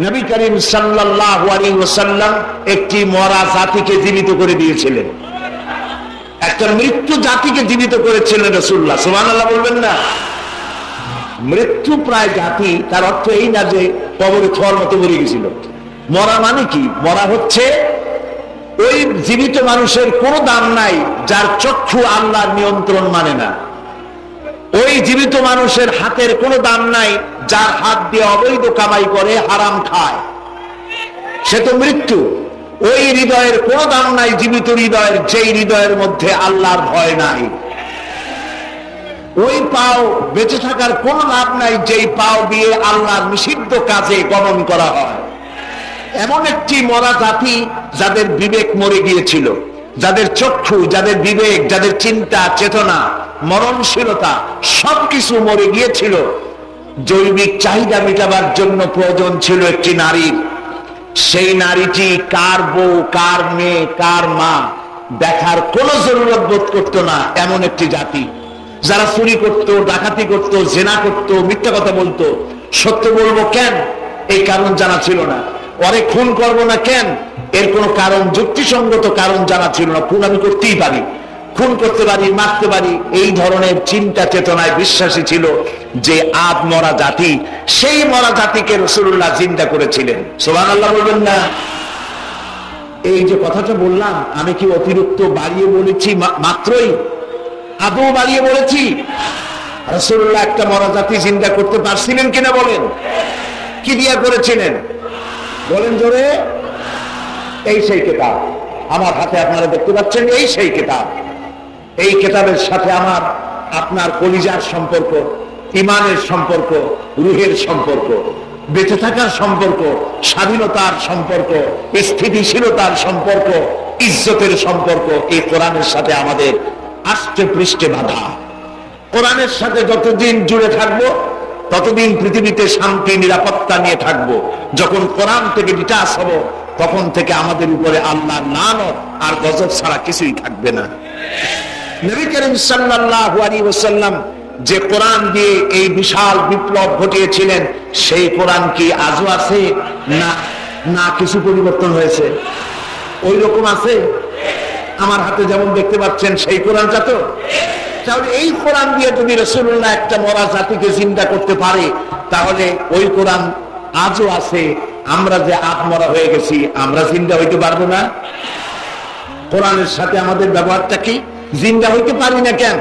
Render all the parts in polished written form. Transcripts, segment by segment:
নবী করিম সাল্লাল্লাহু আলাইহি ওয়াসাল্লাম একটি মরা জাতিকে জীবিত করে দিয়েছিলেন, একটা মৃত্যু জাতিকে জীবিত করেছিলেন রাসূলুল্লাহ। সুবহানাল্লাহ বলবেন না? মৃত্যু প্রায় জাতি, তার অর্থ এই না যে কবরে থর মতো মরে গেছিল। মরা মানে কি? মরা হচ্ছে ওই জীবিত মানুষের কোনো দাম নাই যার চক্ষু আল্লাহর নিয়ন্ত্রণ মানে না। ওই জীবিত মানুষের হাতের কোনো দাম নাই যার হাত দিয়ে অবৈধ কামাই করে, হারাম খায়, সে তো মৃত্যু। ওই হৃদয়ের কোনো দাম নাই জীবিত হৃদয়ের, যেই হৃদয়ের মধ্যে আল্লাহর ভয় নাই। ওই পাও বেঁচে থাকার কোনো লাভ নাই যেই পাও দিয়ে আল্লাহর নিষিদ্ধ কাজে গমন করা হয়। এমন একটি মরা জাতি যাদের বিবেক মরে গিয়েছিল, যাদের চক্ষু, যাদের বিবেক, যাদের চিন্তা চেতনা, মরণশীলতা সবকিছু মরে গিয়েছিল। জৈবিক চাহিদা মেটাবার জন্য প্রয়োজন ছিল একটি নারীর। সেই নারীটি কার বউ, কার মেয়ে, কার মা দেখার কোন জরুরত বোধ করতো না। এমন একটি জাতি যারা চুরি করত, ডাকাতি করত, জেনা করত, মিথ্যা কথা বলতো। সত্য বলবো কেন, এই কারণ জানা ছিল না। ওরে খুন করবো না কেন, এর কোনো কারণ, যুক্তিসঙ্গত কারণ জানা ছিল না। খুন আমি করতেই পারি, খুন করতে পারি, মারতে পারি, এই ধরনের চিন্তা চেতনায় বিশ্বাসী ছিল যে আদ মরা জাতি। সেই মরা জাতিকে রাসূলুল্লাহ জিন্দা করেছিলেন। সুবহানাল্লাহ বলবেন না? এই যে কথাটা বললাম, আমি কি অতিরিক্ত বাড়িয়ে বলেছি? মাত্রই আদৌ বাড়িয়ে বলেছি? রাসূলুল্লাহ একটা মরা জাতি জিন্দা করতে পারছিলেন কিনা বলেন? কি দিয়া করেছিলেন বলেন জোরে? এই সেই কিতাব আমার হাতে আপনারা দেখতে পাচ্ছেন, এই সেই কিতাব। এই কিতাবের সাথে আমার আপনার কলিজার সম্পর্ক, ইমানের সম্পর্ক, রুহের সম্পর্ক, বেঁচে থাকার সম্পর্ক, স্বাধীনতার সম্পর্ক, স্থিতিশীলতার সম্পর্ক, ইজ্জতের সম্পর্ক এই কোরআনের সাথে আমাদের আষ্টে পৃষ্ঠে বাঁধা। কোরআনের সাথে যতদিন জুড়ে থাকবো ততদিন পৃথিবীতে শান্তি নিরাপত্তা নিয়ে থাকবো। যখন কোরআন থেকে ডিটাচ হব তখন থেকে আমাদের উপরে আল্লাহর লানত আর গজব ছাড়া কিছুই থাকবে না। নবী করিম সাল্লাল্লাহু আলাইহি ওয়াসাল্লাম যে কোরআন দিয়ে এই বিশাল বিপ্লব ঘটিয়েছিলেন, সেই কোরআন কি আজও আছে? না, না, কিছু পরিবর্তন হয়েছে। ওই রকম আছে আমার হাতে যেমন দেখতে পাচ্ছেন, সেই কোরআনটা তো। তাহলে এই কোরআন দিয়ে যদি রাসূলুল্লাহ একটা মরা জাতিকে জিন্দা করতে পারে, তাহলে ওই কোরআন আজও আছে। আমরা যে আত্মরা হয়ে গেছি, আমরা জিন্দা হইতে পারবো না? কোরআনের সাথে আমাদের ব্যবহারটা কি? জিন্দা হইতে পারি না কেন?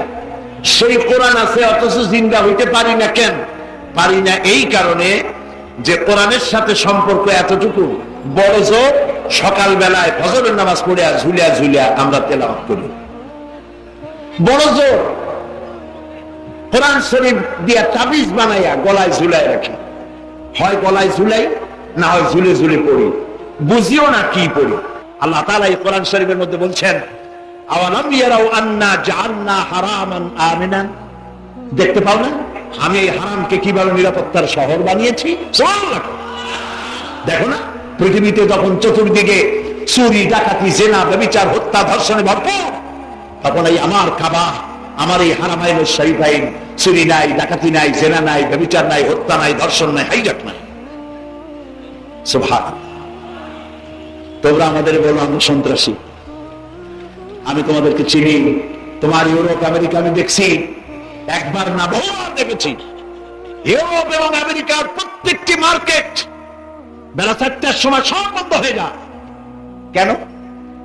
সেই কোরআন আছে অথচ জিন্দা হইতে পারি না কেন? পারি না এই কারণে যে কোরআনের সাথে সম্পর্ক এতটুকু বড় জোর, সকাল বেলায় ফজরের নামাজ পড়ে ঝুলিয়া ঝুলিয়া আমরা তেলাওয়াত করি। বড় জোর কোরআন শরীফ দিয়া তাবিজ বানাইয়া গলায় ঝুলাই রাখি। হয় গলায় ঝুলাই, না হয় ঝুলে ঝুলে পড়ি, বুঝিও না কি পড়ি। আল্লাহ তাআলা এই কোরআন শরীফের মধ্যে বলছেন, আওয়ালাম ইয়ারাউ আন্না জাআলনা হারামান আমিনান, দেখতে পাও না আমি এই হারামকে কিভাবে নিরাপত্তার শহর বানিয়েছি? সুবহানাল্লাহ। দেখো না পৃথিবীতে যখন চতুর্দিকে চুরি, ডাকাতি, জেনা, ব্যভিচার, হত্যা, ধর্ষণে ভরপুর, তখন এই আমার কাবা, আমার এই হারামাইন শরীফাইন চুরি নাই, ডাকাতি নাই, জেনা নাই, ব্যভিচার নাই, হত্যা নাই, ধর্ষণ নাই, হাইজাক নাই। সুবহানাল্লাহ। তোমরা আমাদের বলো আমরা সন্ত্রাসী। আমি তোমাদেরকে চিনি। তোমার ইউরোপ, আমেরিকা আমি দেখছি, একবার না বহুবার দেখেছি। ইউরোপ এবং আমেরিকার প্রত্যেকটি মার্কেট বেলা 4টার সময় সব বন্ধ হয়ে যায়। কেন?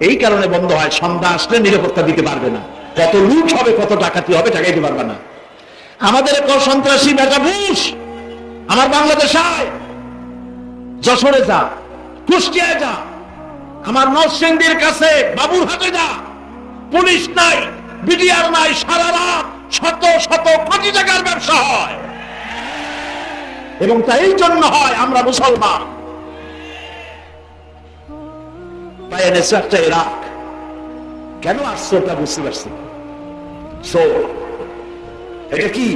এই কারণে বন্ধ হয়, সন্ধ্যা আসলে নিরাপত্তা দিতে পারবে না। কত লুট হবে, কত ডাকাতি হবে, টাকাইতে পারবে না। আমাদের সন্ত্রাসী বেটা বুশ আমার বাংলাদেশ আয়, যশোরে যা, কুষ্টিয়ায় যা, আমার নরসিংদীর কাছে বাবুরহাটে যা, পুলিশ নাই, বিডিআর নাই, সারা রাত শত শত কোটি টাকার ব্যবসা হয়। এবং তা এই জন্য হয় আমরা মুসলমান। ইরাক কেন আসছে ওটা বুঝতে পারছি। এটা কি?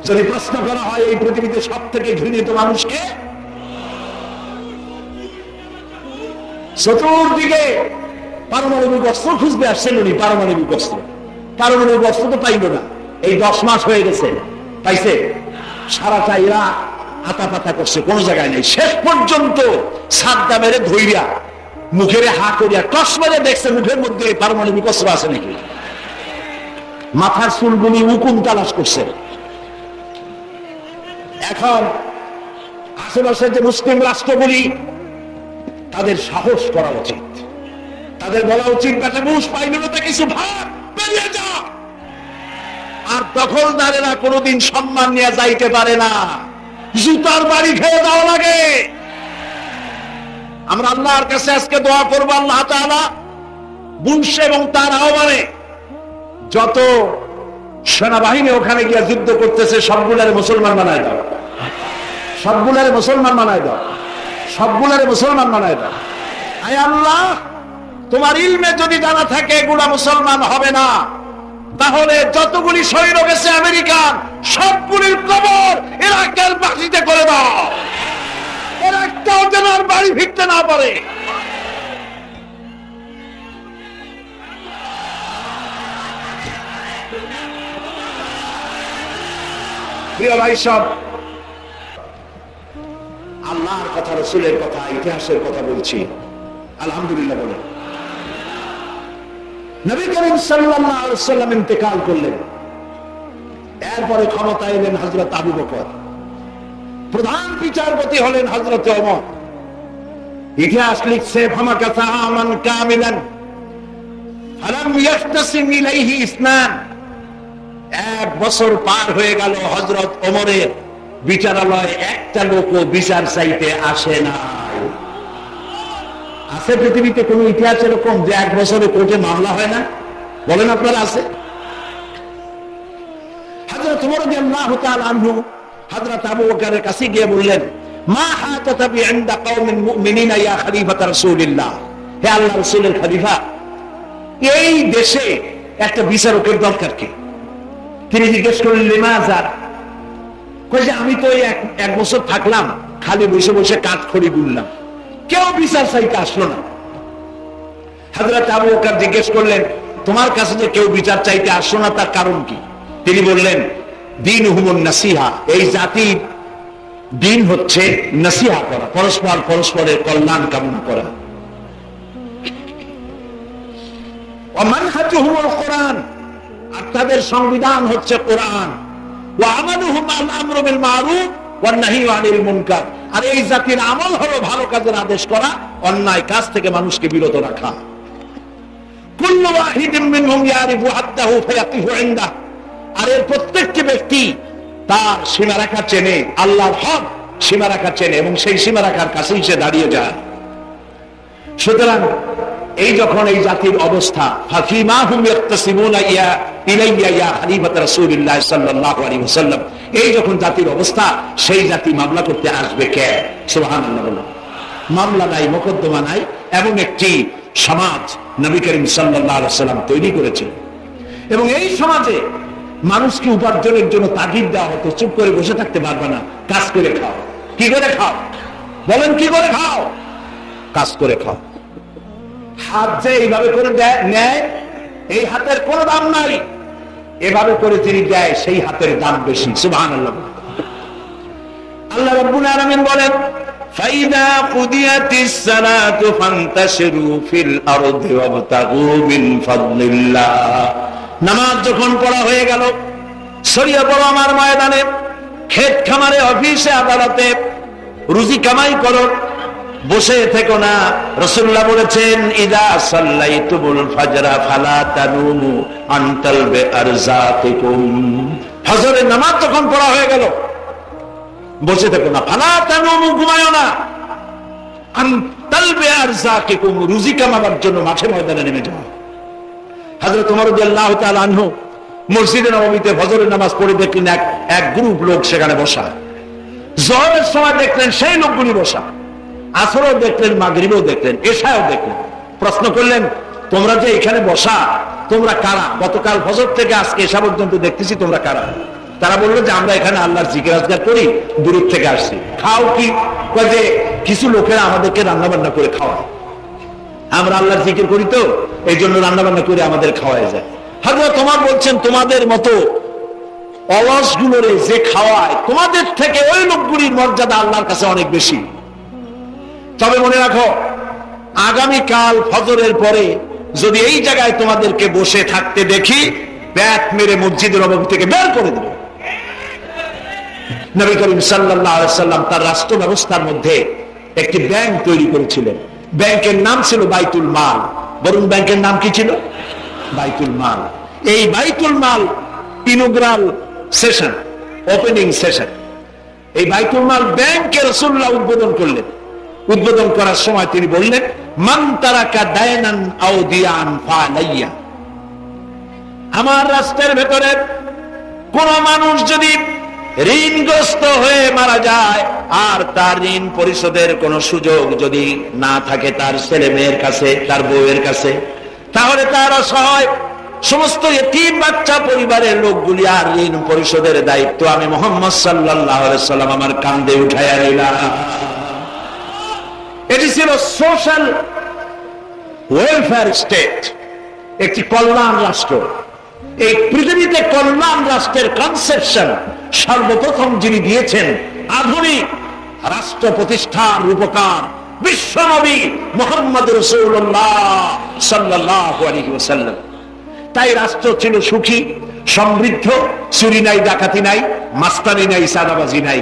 যদি প্রশ্ন করা হয় এই পৃথিবীতে সব থেকে ঘৃণিত মানুষকে, চতুর্দিকে পারমাণবিক অস্ত্র খুঁজতে আসছেন উনি। পারমাণবিক অস্ত্র তো পাইল না। এই 10 মাস হয়ে গেছে, পাইছে? সারাটা ইরাক আতা পাতা করছে, কোন জায়গায় নেই। শেষ পর্যন্ত সাদ্দামের ধৈর্যা মুখের হা করিয়া টস মেরে দেখছে মুখের মধ্যে পারমাণবিক অস্ত্র আছে নাকি। মাথার চুলগুলি উকুন তালাশ করছে। এখন আশেপাশের যে মুসলিম রাষ্ট্রগুলি, তাদের সাহস করা উচিত, তাদের বলা উচিত বেটা বুশ পাইলতে কিছু ভাগ বেরিয়ে যা। আর দখলদারেরা কোনোদিন সম্মান নিয়ে যাইতে পারে না, জুতার বাড়ি খেয়ে দেওয়া লাগে। আমরা আল্লাহর কাছে আজকে দোয়া করবো, আল্লাহ তাআলা বুশ এবং তার আহ্বানে যত সেনাবাহিনী ওখানে গিয়ে যুদ্ধ করতেছে সবগুলারে মুসলমান বানায় দাও, সবগুলারে মুসলমান বানায় দাও, সবগুলারে মুসলমান বানায় দাও। আয় আল্লাহ, তোমার ইলমে যদি জানা থাকে এগুলা মুসলমান হবে না, তাহলে যতগুলি সৈন্য গেছে আমেরিকান, সবগুলির কবর ইরাকের মাটিতে করে দাও, এর একটাও যেন আর বাড়ি ফিরতে না পারে। প্রিয় ভাই সব, আল্লাহর কথা, রাসূলের কথা, ইতিহাসের কথা বলছি। আলহামদুলিল্লাহ বলে নবী করিম সাল্লাল্লাহু আলাইহি ওয়াসাল্লাম ইন্তেকাল করলেন। এরপরে ক্ষমতায় এলেন হযরত আবু বকর, প্রধান বিচারপতি হলেন হযরত ওমর। ইতিহাস লিখছে ফামাকাসা আমান কামিলান ফালাম ইয়াহতাসিম ইলাইহি ইসনান। 1 বছর পার হয়ে গেল, হযরত ওমরের বিচারালয়ে একটা লোকও বিচার চাইতে আসে না। আছে পৃথিবীতে কোন ইতিহাস এরকম যে 1 বছরে কোর্টে মামলা হয় না? বলেন আপনারা, আছে? হযরত ওমর রাদিয়াল্লাহু তাআলা আনহু হযরত আবু বকরের কাছে গিয়ে বললেন, মা হাতাতা বি'ইনদা কওমিন মুমিনিনা ইয়া খলিফাত রাসূলিল্লাহ, হে আল্লাহর রাসূলের খলিফা, এই দেশে একটা বিচারকের দরকার কি? তিনি জিজ্ঞেস করলেন, লিমাযা? কই যে আমি তো এক বছর থাকলাম, খালি বসে বসে কাঠ খড়ি গুনলাম, কেউ বিচার চাইতে আসলো না। হযরত আবু বকর জিজ্ঞেস করলেন, তোমার কাছে যে কেউ বিচার চাইতে আসলো না, তার কারণ কি? তিনি বললেন, দীনুহুমুন নাসিহা, এই জাতির দিন হচ্ছে নাসিহা করা, পরস্পরের কল্যাণ কামনা করা। ওয়া মানহাজুহুমুল কোরআন, আর তাদের সংবিধান হচ্ছে কোরআন। ওয়া আমালুহুম আল আমরু বিল মারুফ ওয়ান নাহয়ু আনিল মুনকার, আর এই জাতির আমল হলো ভালো কাজের আদেশ করা, অন্যায় কাজ থেকে মানুষকে বিরত রাখা। কুল্লু ওয়াহিদিন মিনহুম ইয়ারিফু হাদ্দাহু ফায়াকিফু ইনদাহু, আর এর প্রত্যেকটি ব্যক্তি তার সীমারেখা চেনে, আল্লাহর হক সীমারেখা চেনে এবং সেই সীমারেখার কাছেই সে দাঁড়িয়ে যায়। সুতরাং এই যখন এই জাতির অবস্থা, ফাফিমা হুম ইয়াকতাসিমুনা ইলাইয়া ইয়া খলিফাত রাসূলিল্লাহ সাল্লাল্লাহু আলাইহি ওয়াসাল্লাম, এই যখন জাতির অবস্থা, সেই জাতি মামলা করতে আসবে কে? সুবহানাল্লাহ বলুন। মামলা নাই, মোকদ্দমা নাই, এমন একটি সমাজ নবী করিম সাল্লাল্লাহু আলাইহি ওয়াসাল্লাম তৈরি করেছেন। এবং এই সমাজে মানুষকে উপার্জনের জন্য তাগিদ দেওয়া হতো, চুপ করে বসে থাকতে পারবে না, কাজ করে খাও। কি করে খাও? বলেন, কি করে খাও? কাজ করে খাও। হাত যে এইভাবে করে নেয়, এই হাতের কোনো দাম নাই, এভাবে করে যিনি দেয় সেই হাতের দাম বেশি। সুবহানাল্লাহ। আল্লাহ রাব্বুল আলামিন বলেন, ফাইদা কুদিয়াতিস সালাতু ফান্তাশিরু ফিল আরদি ওয়াবতাগু মিন ফাদলিল্লাহ, নামাজ যখন পড়া হয়ে গেল, ছড়িয়ে পড়ো আমার ময়দানে, ক্ষেত খামারে, অফিসে, আদালতে, রুজি কামাই করো, বসে থেকো না। রাসূলুল্লাহ বলেছেন, ইদা সাল্লাইতুমুল ফাজরা ফালা তানুমু আন তালবি আরযাকিকুম, ফজরের নামাজ যখন পড়া হয়ে গেল, বসে থেকো না, ফালা তানুমু, ঘুমায়ো না, আন তালবি আরযাকিকুম, রুজি কামাবার জন্য মাঠে ময়দানে নেমে যাও। হযরত ওমর রাদিয়াল্লাহু তাআলা আনহু মসজিদে নববীতে ফজরের নামাজ পড়ে দেখলেন এক গ্রুপ লোক সেখানে বসা। যোহরের সময় দেখলেন সেই লোকগুলি বসা, আসরও দেখলেন, মাগরিবেও দেখলেন, এশাও দেখলেন। প্রশ্ন করলেন, তোমরা যে এখানে বসা, তোমরা কারা? গতকাল ফজর থেকে আজকে এশা পর্যন্ত দেখতেছি, তোমরা কারা? তারা বললো যে আমরা এখানে আল্লাহর জিকির আজকার করি, দূর থেকে আসছি। খাও কি? কয় যে কিছু লোকেরা আমাদেরকে রান্না বান্না করে খাওয়ায়, আমরা আল্লাহর জিকির করি তো এই জন্য রান্না বান্না করে আমাদের খাওয়ায় যায়। হযরত ওমর বলছেন, তোমাদের মতো অলস গুলোরে যে খাওয়ায়, তোমাদের থেকে ওই লোকগুলির মর্যাদা আল্লাহর কাছে অনেক বেশি। তবে মনে রাখো, আগামীকাল ফজরের পরে যদি এই জায়গায় তোমাদেরকে বসে থাকতে দেখি, ব্যাট মেরে মসজিদের নববী থেকে বের করে দেব। নবী করিম সাল্লাল্লাহু আলাইহি ওয়াসাল্লাম তার রাষ্ট্র ব্যবস্থার মধ্যে একটি ব্যাংক তৈরি করেছিলেন। ব্যাংকের নাম ছিল বাইতুল মাল। বরং ব্যাংকের নাম কি ছিল? বাইতুল মাল। এই বাইতুল মাল ইনগ্রাল সেশন, ওপেনিং সেশন, এই বাইতুল মাল ব্যাংকে রাসূলুল্লাহ উদ্বোধন করলেন। উদ্বোধন করার সময় তিনি বললেন, মান তারাকা দায়নান আও দিয়ান ফালাইয়া। আমার রাষ্ট্রের ভেতরে কোন মানুষ যদি ঋণগ্রস্ত হয়ে মারা যায় আর তার ঋণ পরিশোধের কোন সুযোগ যদি না থাকে তার ছেলে মেয়ের কাছে, তার বউয়ের কাছে, তাহলে তার অসহায় সমস্ত এতিম বাচ্চা পরিবারের লোকগুলি আর ঋণ পরিশোধের দায়িত্ব আমি মুহাম্মদ সাল্লাল্লাহু আলাইহি সাল্লাম আমার কাঁধে উঠাইয়া নিলাম। এটি ছিল সোশ্যাল ওয়েলফেয়ার স্টেট, একটি কল্যাণ রাষ্ট্র। এই পৃথিবীতে কল্যাণ রাষ্ট্রের কনসেপশন সর্বপ্রথম যিনি দিয়েছেন আধুনিক রাষ্ট্র প্রতিষ্ঠার রূপকার বিশ্বনবী মুহাম্মদ রাসূলুল্লাহ সাল্লাল্লাহু আলাইহি ওয়াসাল্লাম। তাই রাষ্ট্র ছিল সুখী, সমৃদ্ধ, চুরি নাই, ডাকাতি নাই, মাস্তানি নাই, সাদাবাজি নাই।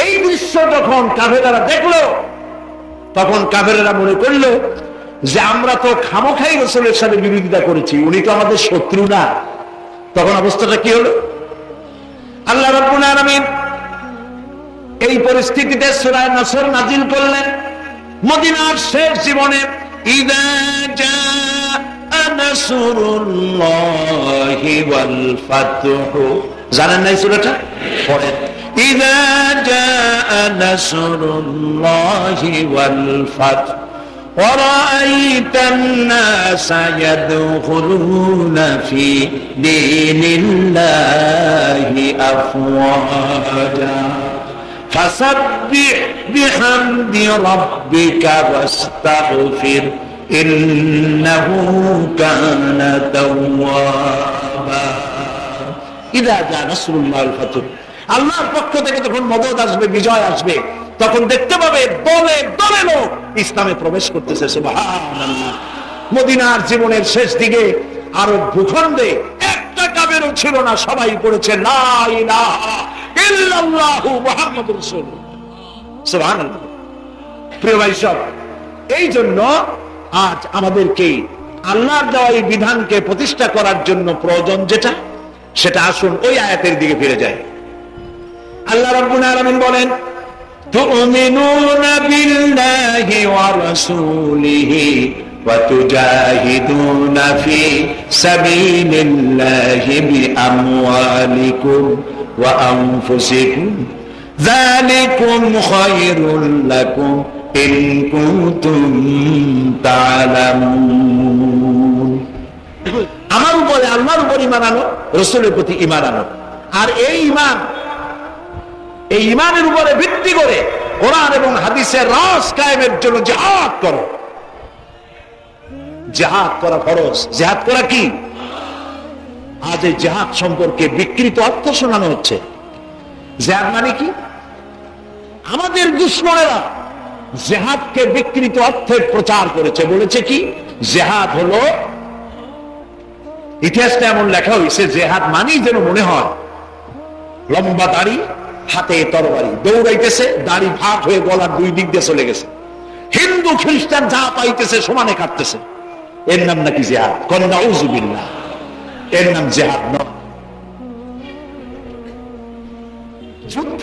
এই দৃশ্য যখন কাফেররা দেখলো, তখন কাফেররা মনে করলো যে আমরা তো খামোখাই রাসূলের সাথে বিরোধিতা করেছি, উনি তো আমাদের শত্রু না। তখন অবস্থাটা কি হলো? আল্লাহ রাব্বুল আলামিন এই পরিস্থিতিতে সূরা নসর নাযিল করলেন মদিনার শেষ জীবনে। ইযা জাআ নাসরুল্লাহি ওয়াল ফাতহু, জানেন না এই সূরাটা? পড়েন। ইযা জাআ নাসরুল্লাহি ওয়াল ফাতহু ورأيت الناس يدخلون في دين الله أفواجا فسبح بحمد ربك واستغفر إنه كان توابا إذا جاء نصر الله الفتح। আল্লাহর পক্ষ থেকে যখন মদদ আসবে, বিজয় আসবে, তখন দেখতে পাবে দলে দলে লোক ইসলামে প্রবেশ করতেছে। সুবহানাল্লাহ। মদিনার জীবনের শেষ দিকে আরব ভূখণ্ডে একটা কাফেরও ছিল না, সবাই পড়েছে লা ইলাহা ইল্লাল্লাহু মুহাম্মাদুর রাসূলুল্লাহ। সুবহানাল্লাহ। প্রিয় ভাই সব, এই জন্য আজ আমাদেরকে আল্লাহর দেওয়া এই বিধানকে প্রতিষ্ঠা করার জন্য প্রয়োজন যেটা, সেটা আসুন ওই আয়াতের দিকে ফিরে যায়। আল্লাহ রাব্বুল আলামিন বলেন, তুমিনুনা বিল্লাহি ওয়া রাসূলিহি ওয়া তুজাহিদুনা ফি সাবিলিল্লাহি বিআমওয়ালিকুম ওয়া আনফুসিকুম যালিকুম খায়রুল লাকুম ইন কুনতুম তা'লামুন। আমার উপরে, আল্লাহর উপর ঈমান আনো, রাসূলের প্রতি ঈমান আনো। আর এই ঈমান, এই ঈমানের উপরে ভিত্তি করে কোরআন এবং হাদিসের রাস কায়েমের জন্য জিহাদ করো। জিহাদ করা ফরজ। জিহাদ করা কি? আজ এই জিহাদ সম্পর্কে বিকৃত অর্থ শোনানো হচ্ছে। জিহাদ মানে কি? আমাদের দুশমনেরা জিহাদকে বিকৃত অর্থে প্রচার করেছে। বলেছে কি? জিহাদ হলো, ইতিহাসটা এমন লেখা হয়েছে, জিহাদ মানেই যেন মনে হয় লম্বা দাড়ি, হাতে তরবারি, দৌড়াইতেছে, দাড়ি ভাগ হয়ে গলার দুই দিক দিয়ে চলে গেছে, হিন্দু খ্রিস্টান যা পাইতেছে সমানে কাটতেছে। এর নাম নাকি জিহাদ? কোন নাউযুবিল্লাহ, এর নাম জিহাদ নয়, যুদ্ধ।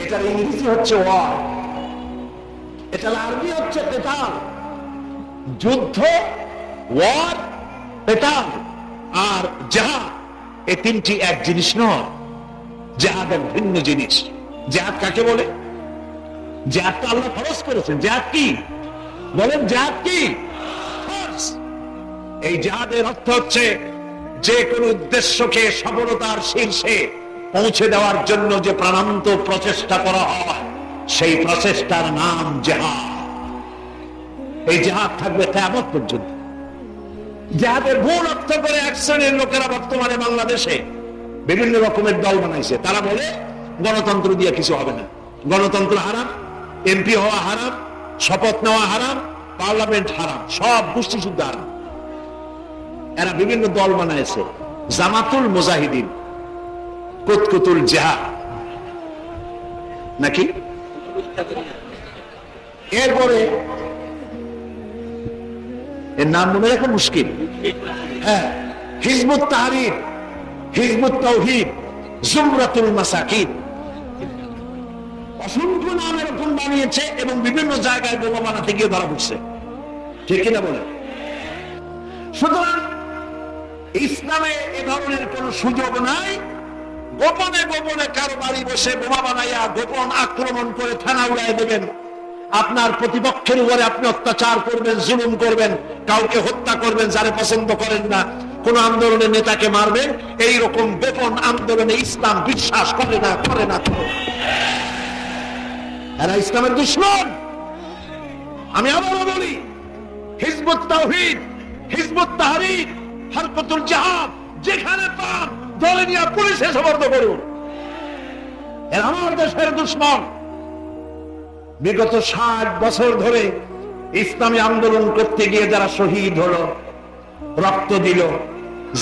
এটার ইংরেজি হচ্ছে ওয়ার, এটার আরবি হচ্ছে কিতাল। যুদ্ধ, ওয়ার, কিতাল আর জিহাদ, এই তিনটি এক জিনিস নয়। জিহাদ এক ভিন্ন জিনিস। জিহাদ কাকে বলে? জিহাদ তো আল্লাহ ফরজ করেছেন। জিহাদ কি বলেন? জিহাদ কি? এই জিহাদের অর্থ হচ্ছে যে কোন উদ্দেশ্যকে সফলতার শীর্ষে পৌঁছে দেওয়ার জন্য যে প্রাণান্ত প্রচেষ্টা করা হয়, সেই প্রচেষ্টার নাম জিহাদ। এই জিহাদ থাকবে কিয়ামত পর্যন্ত। জিহাদের ভুল অর্থ করে এক শ্রেণীর লোকেরা বর্তমানে বাংলাদেশে বিভিন্ন রকমের দল বানাইছে। তারা বলে গণতন্ত্র দিয়ে কিছু হবে না, গণতন্ত্র হারাম, এমপি হওয়া হারাম, শপথ নেওয়া হারাম, পার্লামেন্ট হারাম, সব গোষ্ঠী শুদ্ধ হারাম। এরা বিভিন্ন দল বানাইছে, জামাতুল মুজাহিদিন, কুতকুতুল জিহাদ নাকি। এরপরে এর নাম মনে রাখা মুশকিল। হ্যাঁ, হিজবুত তাহরীর, হিজবুত তাওহীদ, জুমরাতুল মাসাকিন, অসংখ্য নাম এরকম বানিয়েছে এবং বিভিন্ন জায়গায় বোমা বানাতে গিয়ে ধরা পড়ছে, ঠিক কিনা বলে। সুতরাং ইসলামে এ ধরনের কোন সুযোগ নাই। গোপনে গোপনে কারো বাড়ি বসে বোমা বানাইয়া গোপন আক্রমণ করে থানা উড়াই দেবেন, আপনার প্রতিপক্ষের উপরে আপনি অত্যাচার করবেন, জুলুম করবেন, কাউকে হত্যা করবেন যারা পছন্দ করেন না, কোন আন্দোলনের নেতাকে মারবেন, এইরকম গোপন আন্দোলনে ইসলাম বিশ্বাস করে না, করে না। এরা ইসলামের দুশমন। আমি আবারও বলি, হিজবুত তাওহীদ, হিজবুত তাহরীর, হরকতুল জিহাদ যেখানে পান ধরে নিয়ে পুলিশে সোপর্দ করুন। এরা আমার দেশের দুশমন। বিগত 60 বছর ধরে ইসলামী আন্দোলন করতে গিয়ে যারা শহীদ হলো, রক্ত দিল,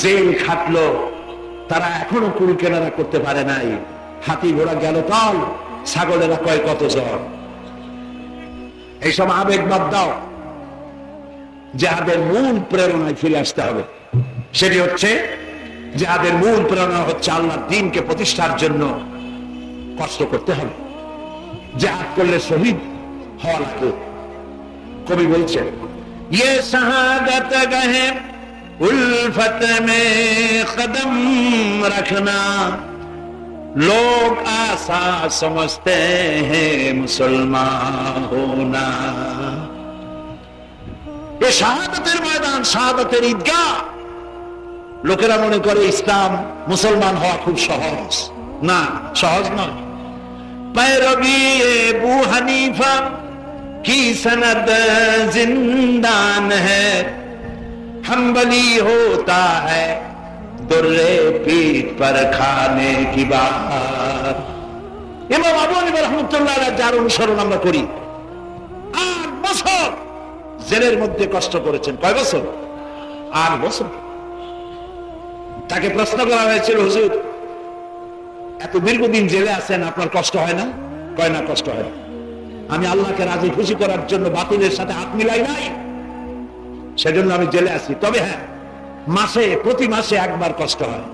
জেল খাটলো, তারা এখনো কুল কেনারা করতে পারে নাই। হাতি ঘোড়া গেল কাল, ছাগলেরা কয় কত জ্বর। এইসব আবেগ বাদ দাও, জিহাদের মূল প্রেরণায় ফিরে আসতে হবে। সেটি হচ্ছে, জিহাদের মূল প্রেরণা হচ্ছে আল্লাহর দ্বীনকে প্রতিষ্ঠার জন্য কষ্ট করতে হবে। জিহাদ করলে শহীদ হওয়া লাগবে। কবি বলছেন, ये शहादत गहे उल्फत में कदम रखना, लोग आसा समझते हैं मुसलमान होना। ये শাহাদাতের ময়দান, শাহাদাতের ঈদগাহ। লোকেরা মনে করে ইসলাম, মুসলমান হওয়া খুব সহজ। না, সহজ নয়। पैरवी अबू हनीफा की सनद जिंदान है, हम्बली होता है दुर्रे पीठ पर खाने की बात। ইমাম আবু হানিফা রাহমাতুল্লাহ আলাইহি যার অনুসরণ আমরা করি, 8 বছর জেলের মধ্যে কষ্ট করেছেন। কয় বছর? 8 বছর। তাকে প্রশ্ন করা হয়েছিল, হুজুর এত দীর্ঘদিন জেলে আছেন, আপনার কষ্ট হয় না? কয় না, কষ্ট হয়। আমি আল্লাহকে রাজি খুশি করার জন্য বাতিলের সাথে হাত মিলাই নাই, সেজন্য আমি জেলে আছি। তবে হ্যাঁ, মাসে, প্রতি মাসে একবার কষ্ট হয়।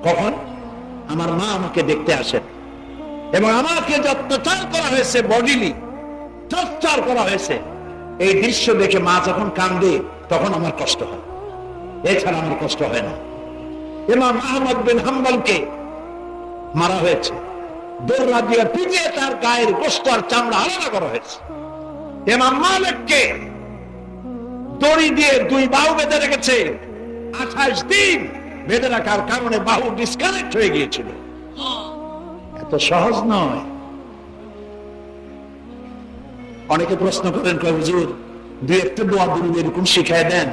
কখন? আমার মা আমাকে দেখতে আসেন এবং আমাকে যে অত্যাচার করা হয়েছে, বডিলি টর্চার করা হয়েছে, এই দৃশ্য দেখে মা যখন কান্দে তখন আমার কষ্ট হয়, এছাড়া আমার কষ্ট হয় না। ইমাম আহমদ বিন হাম্বলকে মারা হয়েছে, দৌড়া দিয়ে পিটিয়ে তার গায়ের গোশত আর চামড়া আলাদা করা হয়েছে। ইমাম মালিককে দড়ি দিয়ে 2 বাহু বেঁধে রেখেছে, 28 দিন বেঁধে রাখার কারণে বাহু ডিসকানেক্ট হয়ে গিয়েছিল। এত সহজ নয়। অনেকে প্রশ্ন করেন, কয় হুজুর 2-1টা দোয়া দুরুদ এরকম শিখায় দেন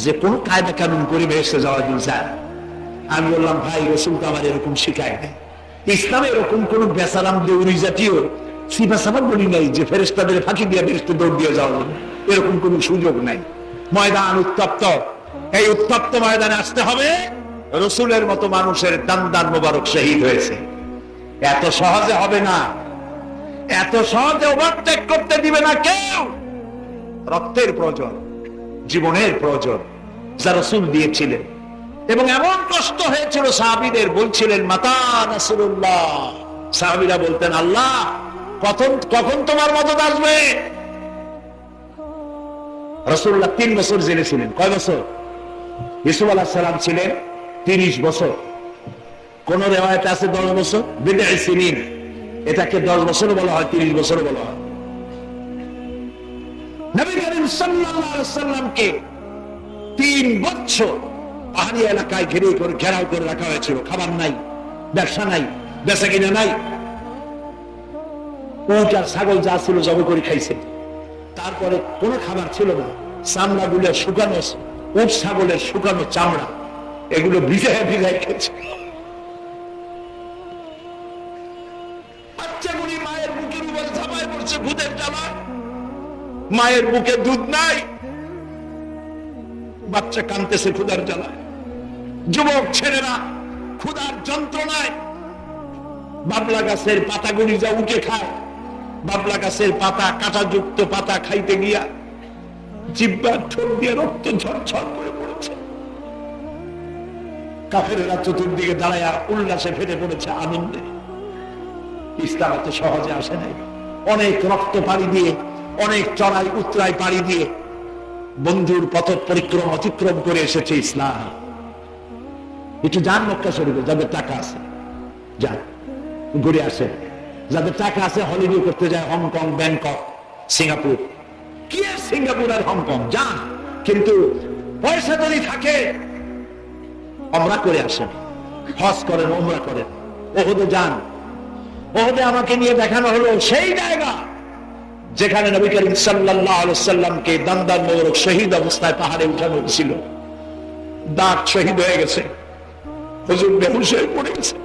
যে কোন কায়দা কানুন পরিবেশে যাওয়া যায়। আমি বললাম, ভাই রাসূল তো আমার এরকম শিখায় নাই। ইসলামে এরকম কোন বেসালাম দেউরি জাতীয় সিফা সাফা বলি নাই যে ফেরেশতাদের ফাঁকি দিয়ে ফেরেশতা দৌড় দিয়ে যাওয়া, এরকম কোন সুযোগ নাই। ময়দান উত্তপ্ত, এই উত্তপ্ত ময়দানে আসতে হবে। রাসূলের মতো মানুষের দান মোবারক শহীদ হয়েছে, এত সহজে হবে না, এত সহজে ওভারটেক করতে দিবে না কেউ। রক্তের প্রয়োজন, জীবনের প্রয়োজন, যা রাসূল দিয়েছিলেন। এবং এমন কষ্ট হয়েছিল সাহাবীদের, বলছিলেন মাতা নাসরুল্লাহ। সাহাবীরা বলতেন, আল্লাহ কখন তোমার মদদ আসবে? রাসূলুল্লাহ 3 বছর জেলে ছিলেন। কয় বছর? ইউসুফ আলাইহিস সালাম ছিলেন 30 বছর, কোন রিওয়ায়াতে আছে 10 বছর, বিদআ সিনিন। এটাকে 10 বছর বলা হয়, 30 বছর বলা হয়। নবী করিম সাল্লাল্লাহু আলাইহি ওয়াসাল্লামকে 3 বছর পাহাড়ি এলাকায় ঘেরাও করে রাখা হয়েছিল। খাবার নাই, ব্যবসা নাই, বেচা কিনা নাই। উট আর ছাগল যা ছিল জবাই করে খাইছে। তারপরে কোনো খাবার ছিল না। চামড়া গুলো শুকানো, উট ছাগলের শুকানো চামড়া, এগুলো ভিজায় খেয়েছে। কাঁপতেছে খুদের জ্বালায়, মায়ের বুকে দুধ নাই, বাচ্চা কাঁদতেছে ক্ষুধার জ্বালায়, যুবক ছেলেরা ক্ষুধার যন্ত্রণায় বাবলা গাছের পাতাগুলি যা উঠে খায়, বাবলা গাছের পাতা, কাঁটাযুক্ত পাতা খাইতে গিয়া জিহ্বার ঠোঁট দিয়ে রক্ত ঝরঝর করে পড়েছে। কাফেরেরা চতুর্দিকে দাঁড়ায়া উল্লাসে ফেটে পড়েছে আনন্দে। ইসলাম এত সহজে আসে নাই, অনেক রক্ত পাড়ি দিয়ে, অনেক চড়াই উতরাই পাড়ি দিয়ে বন্ধুর পথ পরিক্রম অতিক্রম করে এসেছে ইসলাম। একটু যান মক্কা শরীফে, যাদের টাকা আছে যান ঘুরে আসে, যাদের টাকা আছে হলিডে করতে যায় হংকং, ব্যাংকক, সিঙ্গাপুর। কি আর সিঙ্গাপুর আর হংকং, যান, কিন্তু পয়সা যদি থাকে ওমরা করে আসেন, হজ করেন, ওমরা করেন। ওহুদে যান, ওহুদে আমাকে নিয়ে দেখানো হলো সেই জায়গা যেখানে নবী করিম সাল্লাল্লাহু আলাইহি সাল্লামকে দান্দার মোবারক শহীদ অবস্থায় পাহাড়ে উঠানো হয়েছিল। দাঁত শহীদ হয়ে গেছে, হুজুর বেহুশ হয়ে পড়ে গেছে,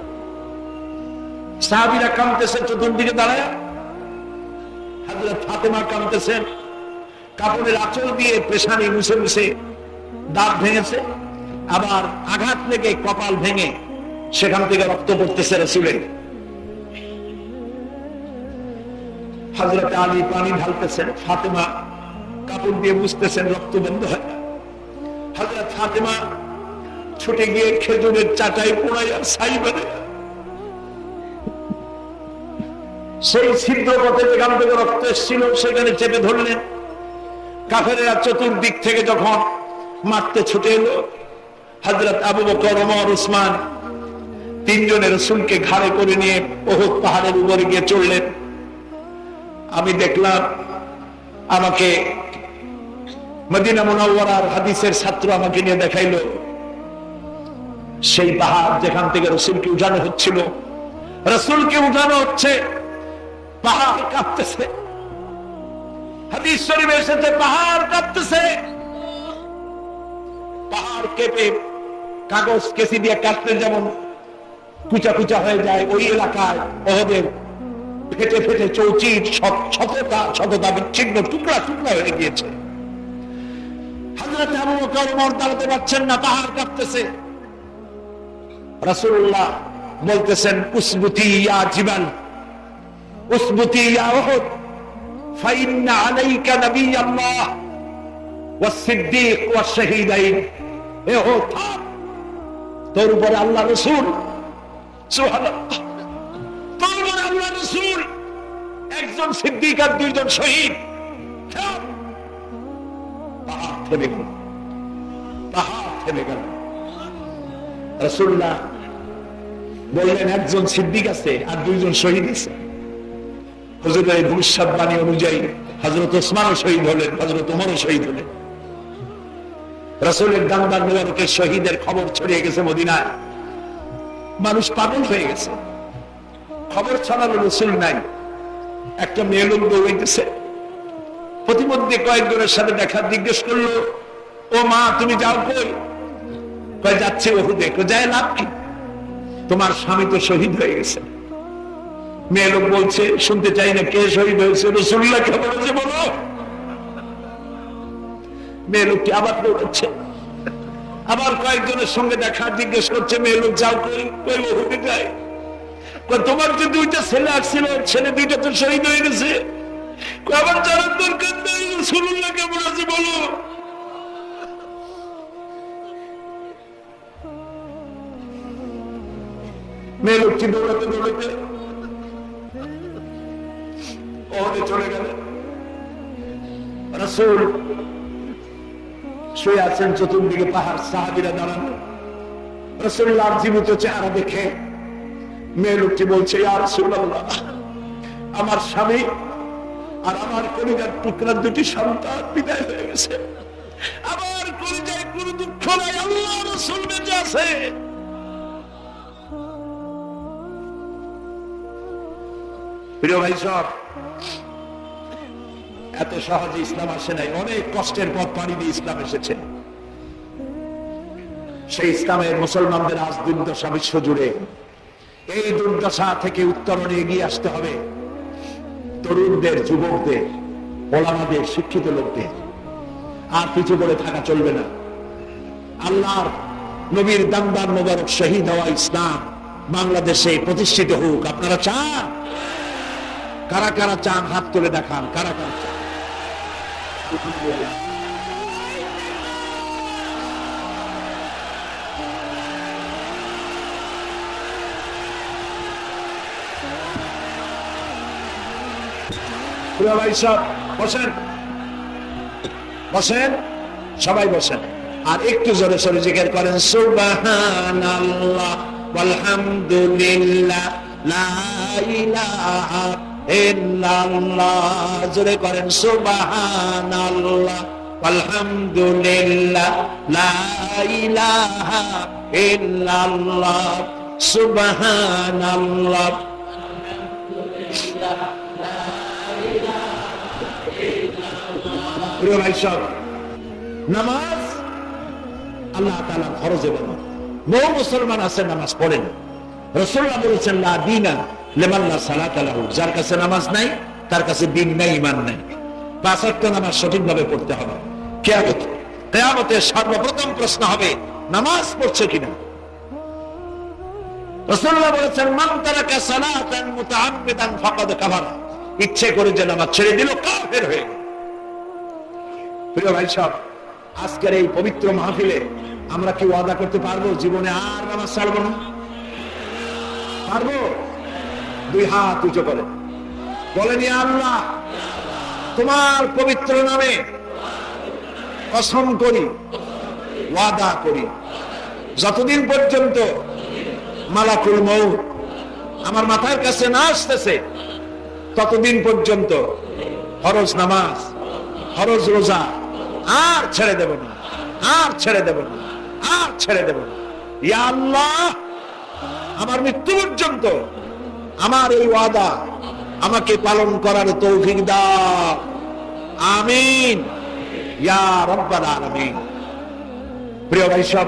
সাহাবীরা কাঁদতেছেন চতুর্দিকে দাঁড়ায়, হযরত ফাতেমা কাঁদতেছেন, কাপড়ের আঁচল দিয়ে পেশানি মুছে মুছে দাঁত ভেঙেছে, আবার আঘাত লেগে কপাল ভেঙে সেখান থেকে রক্ত পড়তেছে রাসূলের। হযরত আলী পানি ঢালতেছেন, ফাতেমা কাপড় দিয়ে মুছতেছেন, রক্ত বন্ধ হয় না। হযরত ফাতেমা ছুটে গিয়ে খেজুরের চাটাই পোড়াইয়া ছাই বানায় সেই ছিদ্র পথে যেখান থেকে রক্ত এসেছিল সেখানে চেপে ধরলেন। কাফেরেরা চতুর্দিক থেকে যখন মারতে ছুটে এলো, হযরত আবু বকর, ওমর, উসমান তিনজনের রাসূলকে ঘাড়ে করে নিয়ে উহুদ পাহাড়ের উপরে গিয়ে চড়লেন। আমি দেখলাম, আমাকে মদিনা মুনাওয়ারার হাদিসের ছাত্র আমাকে নিয়ে দেখাইলো সেই পাহাড় যেখান থেকে রাসূলকে উঠানো হচ্ছিল। রাসূলকে উঠানো হচ্ছে, পাহাড় কাঁপতেছে। হাদিস শরীফে এসেছে পাহাড় কাঁপতেছে। পাহাড় কেঁপে কাগজ কেসি দিয়ে কাটতে যেমন কুচা কুচা হয়ে যায়, ওই এলাকায় ওদের ফেটে ফেটে চৌচির শততা বিচ্ছিন্ন টুকরা টুকরা হয়ে গিয়েছে। হযরত আবু বকর, ওমর দাঁড়াতে পারছেন না, পাহাড় কাঁপতেছে। রাসূলুল্লাহ বলতেছেন, উসবুতি ইয়া জিবাল, উসবুতি ইয়া উহুদ, ফাইন্না আলাইকা নবিয়াল্লাহ ওয়াস সিদ্দীক ওয়াস শাহীদাইন। এ উহুদ, তোর উপরে আল্লাহ রাসূল, সুবহানাল্লাহ, তোর উপরে আল্লাহ রাসূল, একজন সিদ্দীক আর দুইজন শহীদ। পাহাড় থেমে গেল, পাহাড় থেমে গেল। রাসূলুল্লাহ বললেন, একজন সিদ্দীক আছে আর দুইজন শহীদ আছে। হুজুরের ভবিষ্যৎবাণী অনুযায়ী হযরত ওসমানও শহীদ হলেন, হযরত ওমরও শহীদ হলেন। রাসূলের দান্দার মোবারকের শহীদের খবর ছড়িয়ে গেছে মদিনায়, মানুষ পাগল হয়ে গেছে। খবর ছড়ালো, রাসূল নাই। একটা মেয়ে লোক দৌড়াইতেছে, প্রতিমধ্যে কয়েকজনের সাথে দেখা, জিজ্ঞেস করলো, ও মা তুমি যাও কই? কয় যাচ্ছে ওহুদে। যায় লাভ কি, তোমার স্বামী তো শহীদ হয়ে গেছে। মেয়ে লোক বলছে, শুনতে চাই না, কে শহীদ হয়েছে? রাসূলুল্লাহ খবর আছে, বলো। মেয়ে লোকটি আবার দৌড়াচ্ছে, আবার কয়েকজনের সঙ্গে দেখা, জিজ্ঞেস করছে, মেয়ে লোক যাও কই? কই ওহুদে যায়। তোমার যে দুইটা ছেলে আসছিল, ছেলে দুইটা তো শহীদ হয়ে গেছে। আবার জানার দরকার নেই, রাসূলুল্লাহ কেমন আছে বলো। মেয়ে লোকটি দৌড়াতে দৌড়াতে ওহদে চলে গেল। রাসূল শুয়ে আছেন, চতুর্দিকে পাহাড়, সাহাবীরা দাঁড়ানো। রাসূলুল্লাহ জীবিত চেহারা দেখে মেয়ে লোকটি বলছে, ইয়া রাসূলুল্লাহ, আমার স্বামী আর আমার কলিজার টুকরা দুটি সন্তান বিদায় হয়ে গেছে। আমার কলিজায় কোনো দুঃখ নাই, আল্লাহ রাসূল বেঁচে আছে। প্রিয় ভাই সব, এত সহজে ইসলাম আসে নাই, অনেক কষ্টের পথ পাড়ি দিয়ে ইসলাম এসেছে। সেই ইসলামের মুসলমানদের আজ দুর্দশা বিশ্ব জুড়ে। এই দুর্দশা থেকে উত্তরণে এগিয়ে আসতে হবে। তরুণদের, যুবকদের, ওলামাদের, শিক্ষিত লোকদের। আর পিছু করে থাকা চলবে না। আল্লাহর নবীর দামদার মোবারক শহীদ হওয়া ইসলাম বাংলাদেশে প্রতিষ্ঠিত হোক। আপনারা চান? কারা কারা চান হাত তুলে দেখান, কারা কারা চান? ভাই সব বসেন, বসেন, সবাই বসেন। আর একটু জোরে সরে জিকির করেন সুবহানাল্লাহ ওয়ালহামদুলিল্লাহ লা ইলাহা ইল্লাল্লাহ। জোরে করেন সুবহানাল্লাহ ওয়ালহামদুলিল্লাহ লা ইলাহা ইল্লাল্লাহ। সুবহানাল্লাহ প্রিয় ভাই সব, নামাজ আল্লাহ তাআলা ফরজে বানান। বহু মুসলমান আছে নামাজ পড়েন। রাসূলুল্লাহ বলেছেন লা দীনা লিমান লা সালাতা লাহু, যার কাছে নামাজ নাই তার কাছে দ্বীন নাই, ঈমান নাই। পাঁচ ওয়াক্ত নামাজ সঠিকভাবে পড়তে হবে। কিয়ামতে সর্বপ্রথম প্রশ্ন হবে নামাজ পড়ছে কিনা। রাসূলুল্লাহ বলেছেন মান তারাকা সালাতান মুতাআম্মিদান ফাকাদ কাফার, ইচ্ছে করে যে নামাজ ছেড়ে দিল কাফের হয়ে গেল। প্রিয় ভাই সব, আজকের এই পবিত্র মাহফিলে আমরা কি ওয়াদা করতে পারবো জীবনে আর নামাজ ছাড়বো না? পারবো? দুই হাত উঁচু করে বলেন, ইয়া আল্লাহ, তোমার পবিত্র নামে কসম করি, ওয়াদা করি, যতদিন পর্যন্ত মালাকুল মউত আমার মাথার কাছে না আসতেছে ততদিন পর্যন্ত ফরজ নামাজ, ফরজ রোজা আর ছেড়ে দেব না, আর ছেড়ে দেব না, আর ছেড়ে দেব না। ইয়া আল্লাহ, আমার মৃত্যু পর্যন্ত আমার এই ওয়াদা আমাকে পালন করার তৌফিক দাও। আমিন ইয়া রাব্বাল আলামিন। প্রিয় ভাই সব,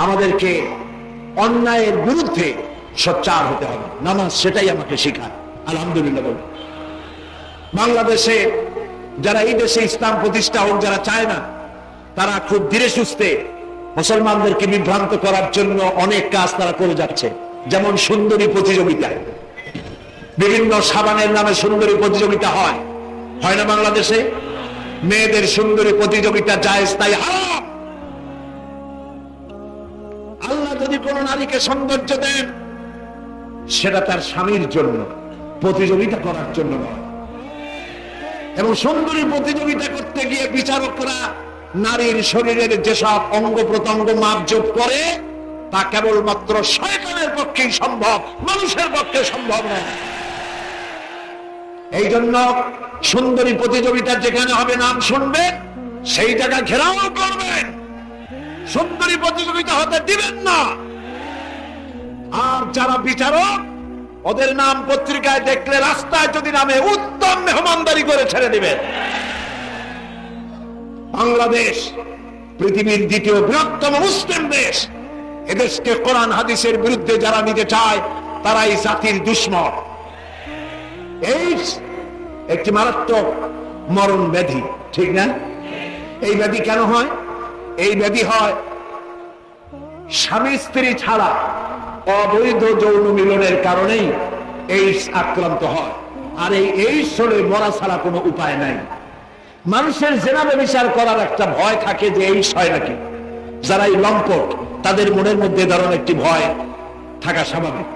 আমাদেরকে অন্যায়ের বিরুদ্ধে সোচ্চার হতে হবে। নামাজ সেটাই আমাকে শেখায়। আলহামদুলিল্লাহ বলি, বাংলাদেশে যারা এই দেশে ইসলাম প্রতিষ্ঠা হোক যারা চায় না, তারা খুব ধীরে সুস্থে মুসলমানদেরকে বিভ্রান্ত করার জন্য অনেক কাজ তারা করে যাচ্ছে। যেমন সুন্দরী প্রতিযোগিতা, বিভিন্ন সাবানের নামে সুন্দরী প্রতিযোগিতা হয়, হয় না বাংলাদেশে? মেয়েদের সুন্দরী প্রতিযোগিতা জায়েজ, তাই হারাম। আল্লাহ যদি কোন নারীকে সৌন্দর্য দেন সেটা তার স্বামীর জন্য, প্রতিযোগিতা করার জন্য নয়। এবং সুন্দরী প্রতিযোগিতা করতে গিয়ে বিচারকরা নারীর শরীরের যেসব অঙ্গ প্রত্যঙ্গ মাপজোপ করে তা কেবলমাত্র শয়তানের পক্ষেই সম্ভব, মানুষের পক্ষে সম্ভব নয়। এই জন্য সুন্দরী প্রতিযোগিতা যেখানে হবে নাম শুনবেন, সেই জায়গা ঘেরাও করবেন, সুন্দরী প্রতিযোগিতা হতে দিবেন না। আর যারা বিচারক, ওদের নাম পত্রিকায় দেখলে রাস্তায় যদি নামে উত্তম মেহমানদারি করে ছেড়ে দিবেন। বাংলাদেশ পৃথিবীর দ্বিতীয় বৃহত্তম মুসলিম দেশ। এদেশকে কোরআন হাদিসের বিরুদ্ধে যারা নিতে চায় তারাই জাতির দুশ্মন। এইডস একটি মারাত্মক মরণ ব্যাধি, ঠিক না? এই ব্যাধি কেন হয়? এই ব্যাধি হয় স্বামী স্ত্রী ছাড়া অবৈধ যৌন মিলনের কারণেই এইডস আক্রান্ত হয়। আর এই এইডস হলে মরা ছাড়া কোনো উপায় নাই। মানুষের জেনা ব্যভিচার করার একটা ভয় থাকে যে এইডস হয় নাকি। যারা এই লম্পট, তাদের মনের মধ্যে ধরনের একটি ভয় থাকা স্বাভাবিক।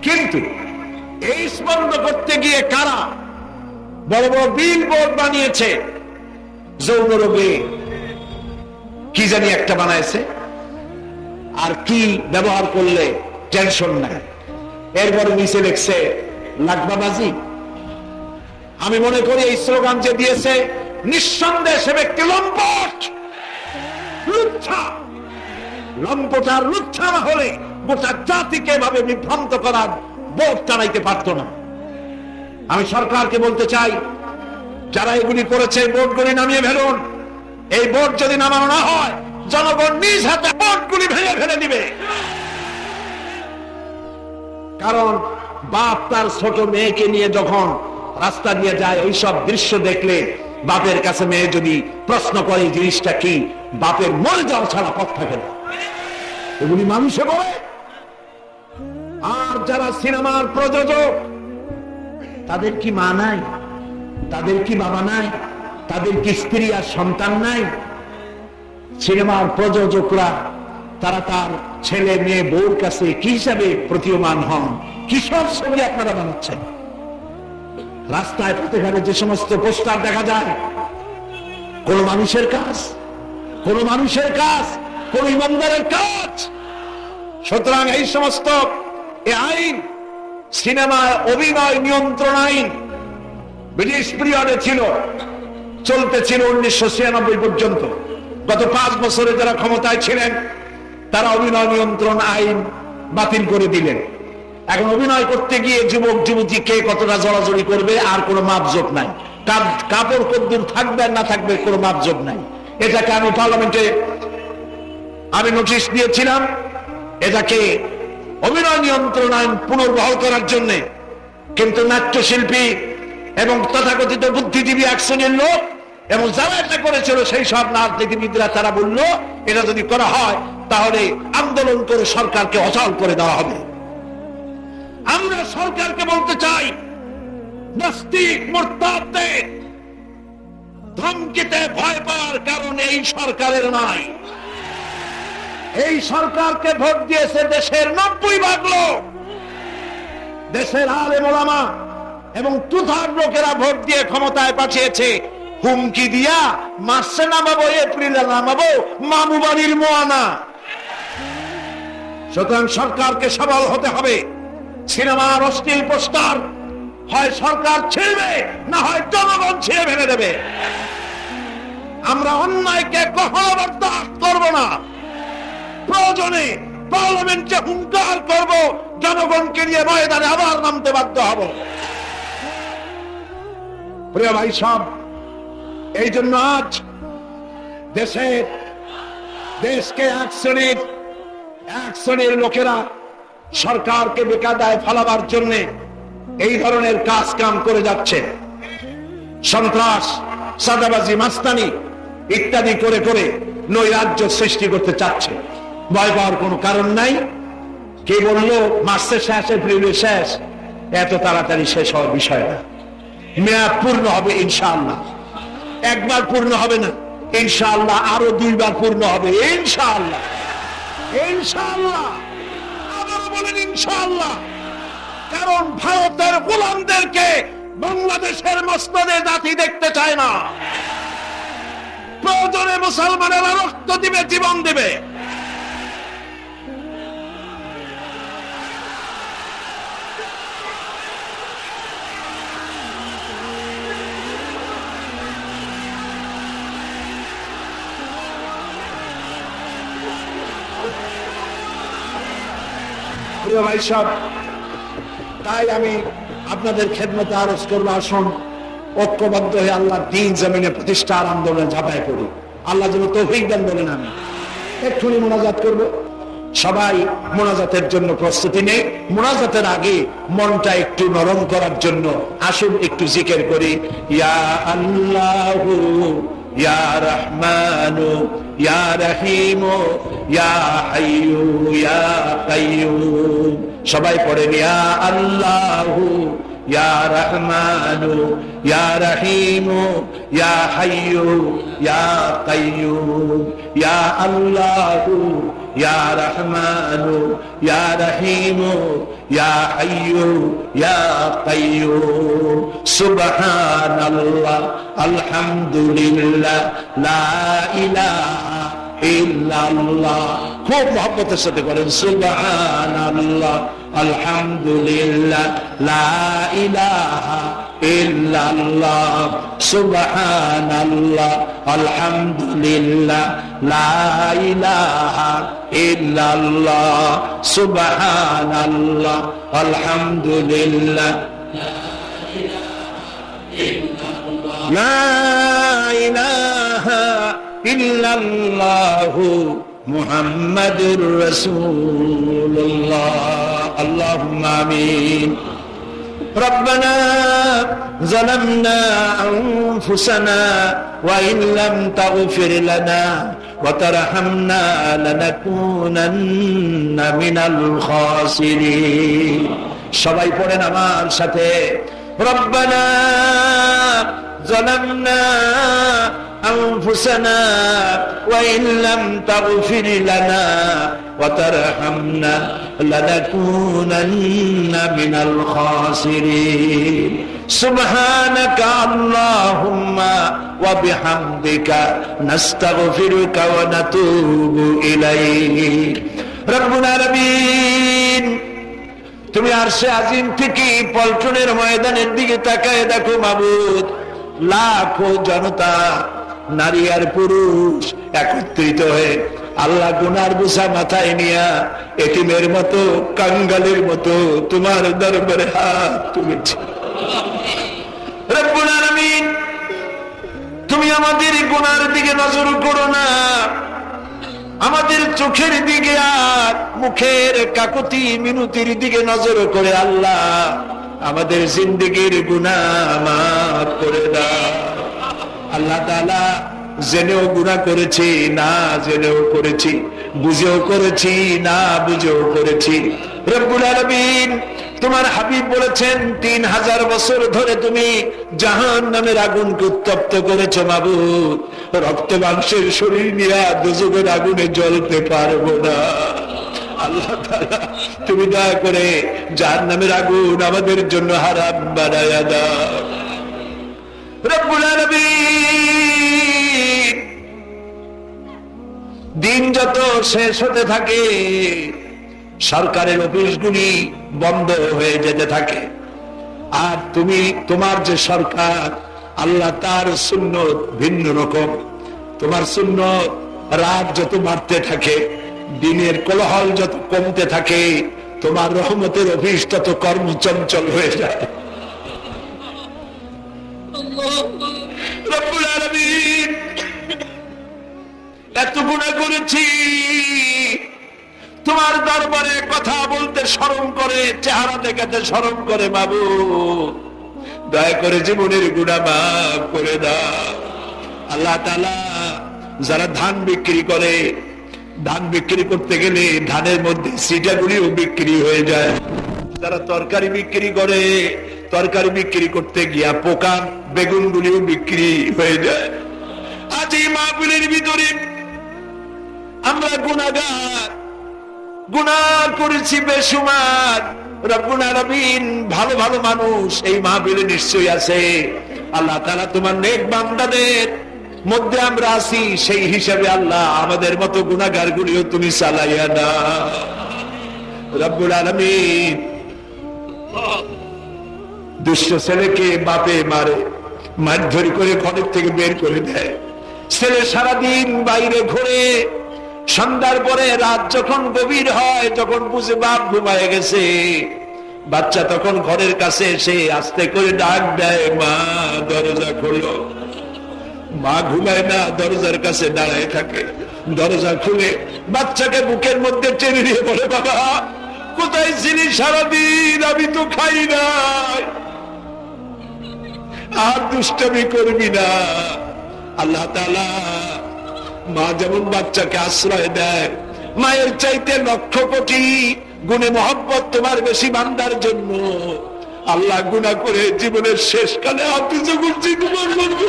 কিন্তু এইডস বন্ধ করতে গিয়ে কারা বড় বড় বিল বোর্ড বানিয়েছে, যৌন রোগে কি জানি একটা বানাইছে, আর কি ব্যবহার করলে টেনশন নাই, এরপরে নিচে লিখছে লাগবাবাজি। আমি মনে করি এই স্লোগান যে দিয়েছে, নিঃসন্দেহে সে ব্যক্তি লম্পট, লুচ্ছা। লম্পট আর লুচ্ছা না হলে গোটা জাতিকে এভাবে বিভ্রান্ত করার বোর্ড টানাইতে পারত না। আমি সরকারকে বলতে চাই, যারা এগুলি করেছে বোর্ডগুলি নামিয়ে ফেলুন। এই বোর্ড যদি নামানো না হয়, জনগণ নিজ হাতে বোর্ডগুলি ভেঙে ফেলে দিবে। কারণ বাপ তার ছোট মেয়েকে নিয়ে যখন রাস্তা দিয়ে যায়, ওই সব দৃশ্য দেখলে বাপের কাছে মেয়ে যদি প্রশ্ন করে জিনিসটা কি, বাপের মরে যাওয়া ছাড়া পথ থাকে না। এগুলি মানুষে বলে। আর যারা সিনেমার প্রযোজক, তাদের কি মা নাই? তাদের কি বাবা নাই? তাদের কি স্ত্রী আর সন্তান নাই? সিনেমার প্রযোজকরা তারা তার ছেলে মেয়ে বউর কাছে কি হিসাবে প্রতীয়মান হন? কিসব ছবি আপনারা বানাচ্ছেন? রাস্তায় প্রতিখানে যে সমস্ত পোস্টার দেখা যায়, কোন মানুষের কাজ? কোন মানুষের কাজ? কোন ইমানদারের কাজ? সুতরাং এই সমস্ত আইন, সিনেমা অভিনয় নিয়ন্ত্রণ আইন ব্রিটিশ পিরিয়ডে ছিল, চলতেছিল 1996 পর্যন্ত। গত 5 বছরে যারা ক্ষমতায় ছিলেন তারা অভিনয় নিয়ন্ত্রণ আইন বাতিল করে দিলেন। এখন অভিনয় করতে গিয়ে যুবক যুবতী কে কতটা জড়াজড়ি করবে আর কোনো মাপজোক নাই। কাপড় কদ্দুর থাকবে না থাকবে কোনো মাপজোক নাই। এটাকে আমি পার্লামেন্টে নোটিশ দিয়েছিলাম, এটাকে অভিনয় নিয়ন্ত্রণ আইন পুনর্বহাল করার জন্য। কিন্তু নাট্যশিল্পী এবং তথাকথিত বুদ্ধিজীবী এক শ্রেণীর লোক এবং যারা এটা করেছিল সেই সব রাজনীতিবিদরা তারা বলল, এটা যদি করা হয় তাহলে আন্দোলন করে সরকারকে অচল করে দেওয়া হবে। আমরা সরকারকে বলতে চাই, নাস্তিক মুরতাদদের ধমকিতে ভয় পাওয়ার কারণ এই সরকারের নাই। এই সরকারকে ভোট দিয়েছে দেশের 90% লোক, দেশের আলেম ওলামা এবং তুথার লোকেরা ভোট দিয়ে ক্ষমতায় পাঠিয়েছে। হুমকি দিয়া মার্চে নামাবো, এপ্রিলে নামাবো, মামু বাড়ির মোয়ানা। সুতরাং সরকারকে সবল হতে হবে। সিনেমার অশ্লীল পোস্টার হয় সরকার ছিঁড়বে, না হয় জনগণ ছিঁড়ে ফেলে দেবে। আমরা অন্যায়কে কখনো বরদাস্ত করব না। প্রয়োজনে পার্লামেন্টে হুঙ্কার করব, জনগণকে নিয়ে ময়দানে আবার নামতে বাধ্য হব। প্রিয় ভাই সব, এই জন্য আজ দেশকে এক শ্রেণীর লোকেরা সরকারকে বেকায়দায় ফেলাবার জন্য এই ধরনের কাজ কাম করে যাচ্ছে। সন্ত্রাস, চাঁদাবাজি, মাস্তানি ইত্যাদি করে করে নৈরাজ্য সৃষ্টি করতে চাচ্ছে। ভয় পাওয়ার কোনো কারণ নাই। কে বললো মার্চে শেষ, এপ্রিলে শেষ? এত তাড়াতাড়ি শেষ হওয়ার বিষয় না। মেয়াদ পূর্ণ হবে ইনশাআল্লাহ। একবার পূর্ণ হবে না, ইনশাআল্লাহ আরো 2 বার পূর্ণ হবে ইনশাআল্লাহ। ইনশাআল্লাহ, আবার বলেন ইনশাআল্লাহ। কারণ ভারতের গোলামদেরকে বাংলাদেশের মসনদে জাতি দেখতে চায় না। প্রয়োজনে মুসলমানেরা রক্ত দিবে, জীবন দিবে। প্রিয় ভাই সব, তাই আমি আপনাদের খেদমতে আরজ করবো, আসুন ঐক্যবদ্ধ হয়ে আল্লাহর দ্বীন জমিনে প্রতিষ্ঠার আন্দোলনে ঝাঁপায় পড়ি। আল্লাহ যেন তৌফিক দান বলেন। আমি এক্ষুনি মোনাজাত করব। সবাই মোনাজাতের জন্য প্রস্তুতি নেই। মোনাজাতের আগে মনটা একটু নরম করার জন্য আসুন একটু জিকির করি। ইয়া আল্লাহু ইয়া রহমানু ইয়া রহিমু ইয়া হাইয়ু ইয়া কাইয়ুম। সবাই পড়েন ইয়া আল্লাহু ইয়া রহমানু ইয়া রহিমু ইয়া হাইয়ু ইয়া কাইয়ুম। ইয়া আল্লাহু ইয়া রহমানু ইয়া রহিমু ইয়া হাইয়ু ইয়া কাইয়ুম। সুবহানাল্লাহ আলহামদুলিল্লাহ লা ইলাহা ইল্লাল্লাহ। খুব মহব্বতের সাথে করেন সুবহানাল্লাহ আলহামদুলিল্লাহ লা ইলাহা ইল্লাল্লাহ। সুবহানাল্লাহ আলহামদুলিল্লাহ লা ইলাহা ইল্লাল্লাহ। সুবহানাল্লাহ আলহামদুলিল্লাহ লা ইলাহা ইল্লাল্লাহু মুহাম্মাদুর রাসূলুল্লাহ। আল্লাহুম্মা আমিন। ربنا ظلمنا أنفسنا وإن لم تغفر لنا وترحمنا لنكونن من الخاسرين সবাই পড়েন আমার সাথে ربنا ظلمنا أنفسنا وإن لم تغفر لنا وترحمنا لنكونن من الخاسرين سبحانك اللهم وبحمدك نستغفرك ونتوب إليك رب العالمين তুমি আরশে আজিম থেকে পল্টনের ময়দানের দিকে তাকায় দেখো মাবুদ, লাখো জনতা নারী আর পুরুষ একত্রিত হয়ে আল্লাহ গুনার বোঝা মাথায় নিয়া এতিমের মতো কাঙ্গালের মতো তোমার দরবারে হাত তুলেছে। রব্বুল আলামিন তুমি আমাদের গুনার দিকে নজর করো না, আমাদের চোখের দিকে আর মুখের কাকুতি মিনতির দিকে নজর করে আল্লাহ আমাদের জিন্দেগির গুনাহ মাফ করে দাও। আল্লাহ তাআলা জেনেও গুনাহ করেছি, না জেনেও করেছি, বুঝেও করেছি, না বুঝেও করেছি। রব্বুল আলামিন তোমার হাবিব বলেছেন 3000 বছর ধরে তুমি জাহান্নামের আগুনকে উত্তপ্ত করেছো মাবুদ, রক্ত মাংসের শরীর নিয়ে দোজখের আগুনে জ্বলতে পারবো না। আল্লাহ তাআলা তুমি দয়া করে জাহান্নামের আগুন আমাদের জন্য হারাম বানায়া দাও। রব্বুল আলামিন দিন যত শেষ হতে থাকে সরকারের অফিসগুলি বন্ধ হয়ে যেতে থাকে, আর তুমি তোমার যে সরকার আল্লাহ তার সুন্নত ভিন্ন রকম। তোমার সুন্নত রাত যত বাড়তে থাকে, দিনের কোলাহল যত কমতে থাকে, তোমার রহমতের অফিস তত কর্মচঞ্চল হয়ে যায়। রব্বুল আলামিন এত গুনাহ করেছি, তোমার দরবারে কথা বলতে শরম করে, চেহারা দেখাতে শরম করে মাবুদ, দয়া করে জীবনের গুনাহ মাফ করে দাও। আল্লাহ তাআলা যারা ধান বিক্রি করে, ধান বিক্রি করতে গেলে ধানের মধ্যে সিটাগুলিও বিক্রি হয়ে যায়। যারা তরকারি বিক্রি করে, তরকারি বিক্রি করতে গিয়া পোকা বেগুনগুলিও বিক্রি হয়ে যায়। আজ এই মাহফিলের ভিতরে আমরা গুনাহগার, গুনাহ করেছি বেশুমার। রব্বুল আলামিন ভালো ভালো মানুষ এই মাহফিলে নিশ্চয়ই আছে। আল্লাহ তাআলা তোমার নেক বান্দাদের মধ্যে আমরা আছি, সেই হিসাবে আল্লাহ আমাদের মতো গুনাহগার গুলিও তুমি চালাইয়া দাও। রব্বুল আলামিন দুষ্ট ছেলেকে বাপে মারে, মারধর করে ঘরের থেকে বের করে দেয়। ছেলে সারাদিন বাইরে ঘুরে, সন্ধ্যার পরে রাত যখন গভীর হয়, যখন বুঝে বাপ ঘুমায় গেছে, বাচ্চা তখন ঘরের কাছে এসে আস্তে করে ডাক দেয়, মা দরজা খোলো। মা ঘুমায় না, দরজার কাছে দাঁড়ায় থাকে। দরজা খুলে বাচ্চাকে বুকের মধ্যে টেনে নিয়ে বলে, বাবা কোথায় ছিলি সারাদিন? আমি তো খাই নাই, আর দুষ্টামি করবি না। আল্লাহ তাআলা মা যেমন বাচ্চাকে আশ্রয় দেয়, মায়ের চাইতে লক্ষ কোটি গুণে মহব্বত তোমার বেশি বান্দার জন্য। আল্লাহ গুনাহ করে জীবনের শেষ কালে হাফিজ করছি তোমার জন্য।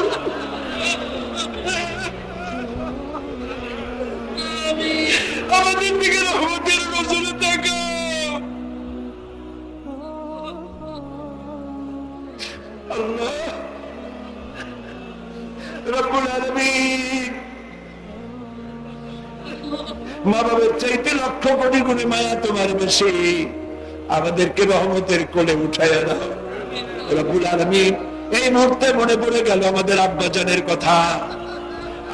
আমাদের দিকে রহমতের নজরে তাকাও। আল্লাহ রব্বুল আলামিন মা বাবার চাইতে লক্ষ কোটি গুণে মায়া তোমার বেশি, আমাদেরকে রহমতের কোলে উঠাইয়া দাও। রব্বুল আলামিন এই মুহূর্তে মনে পড়ে গেল আমাদের আব্বাজানের কথা।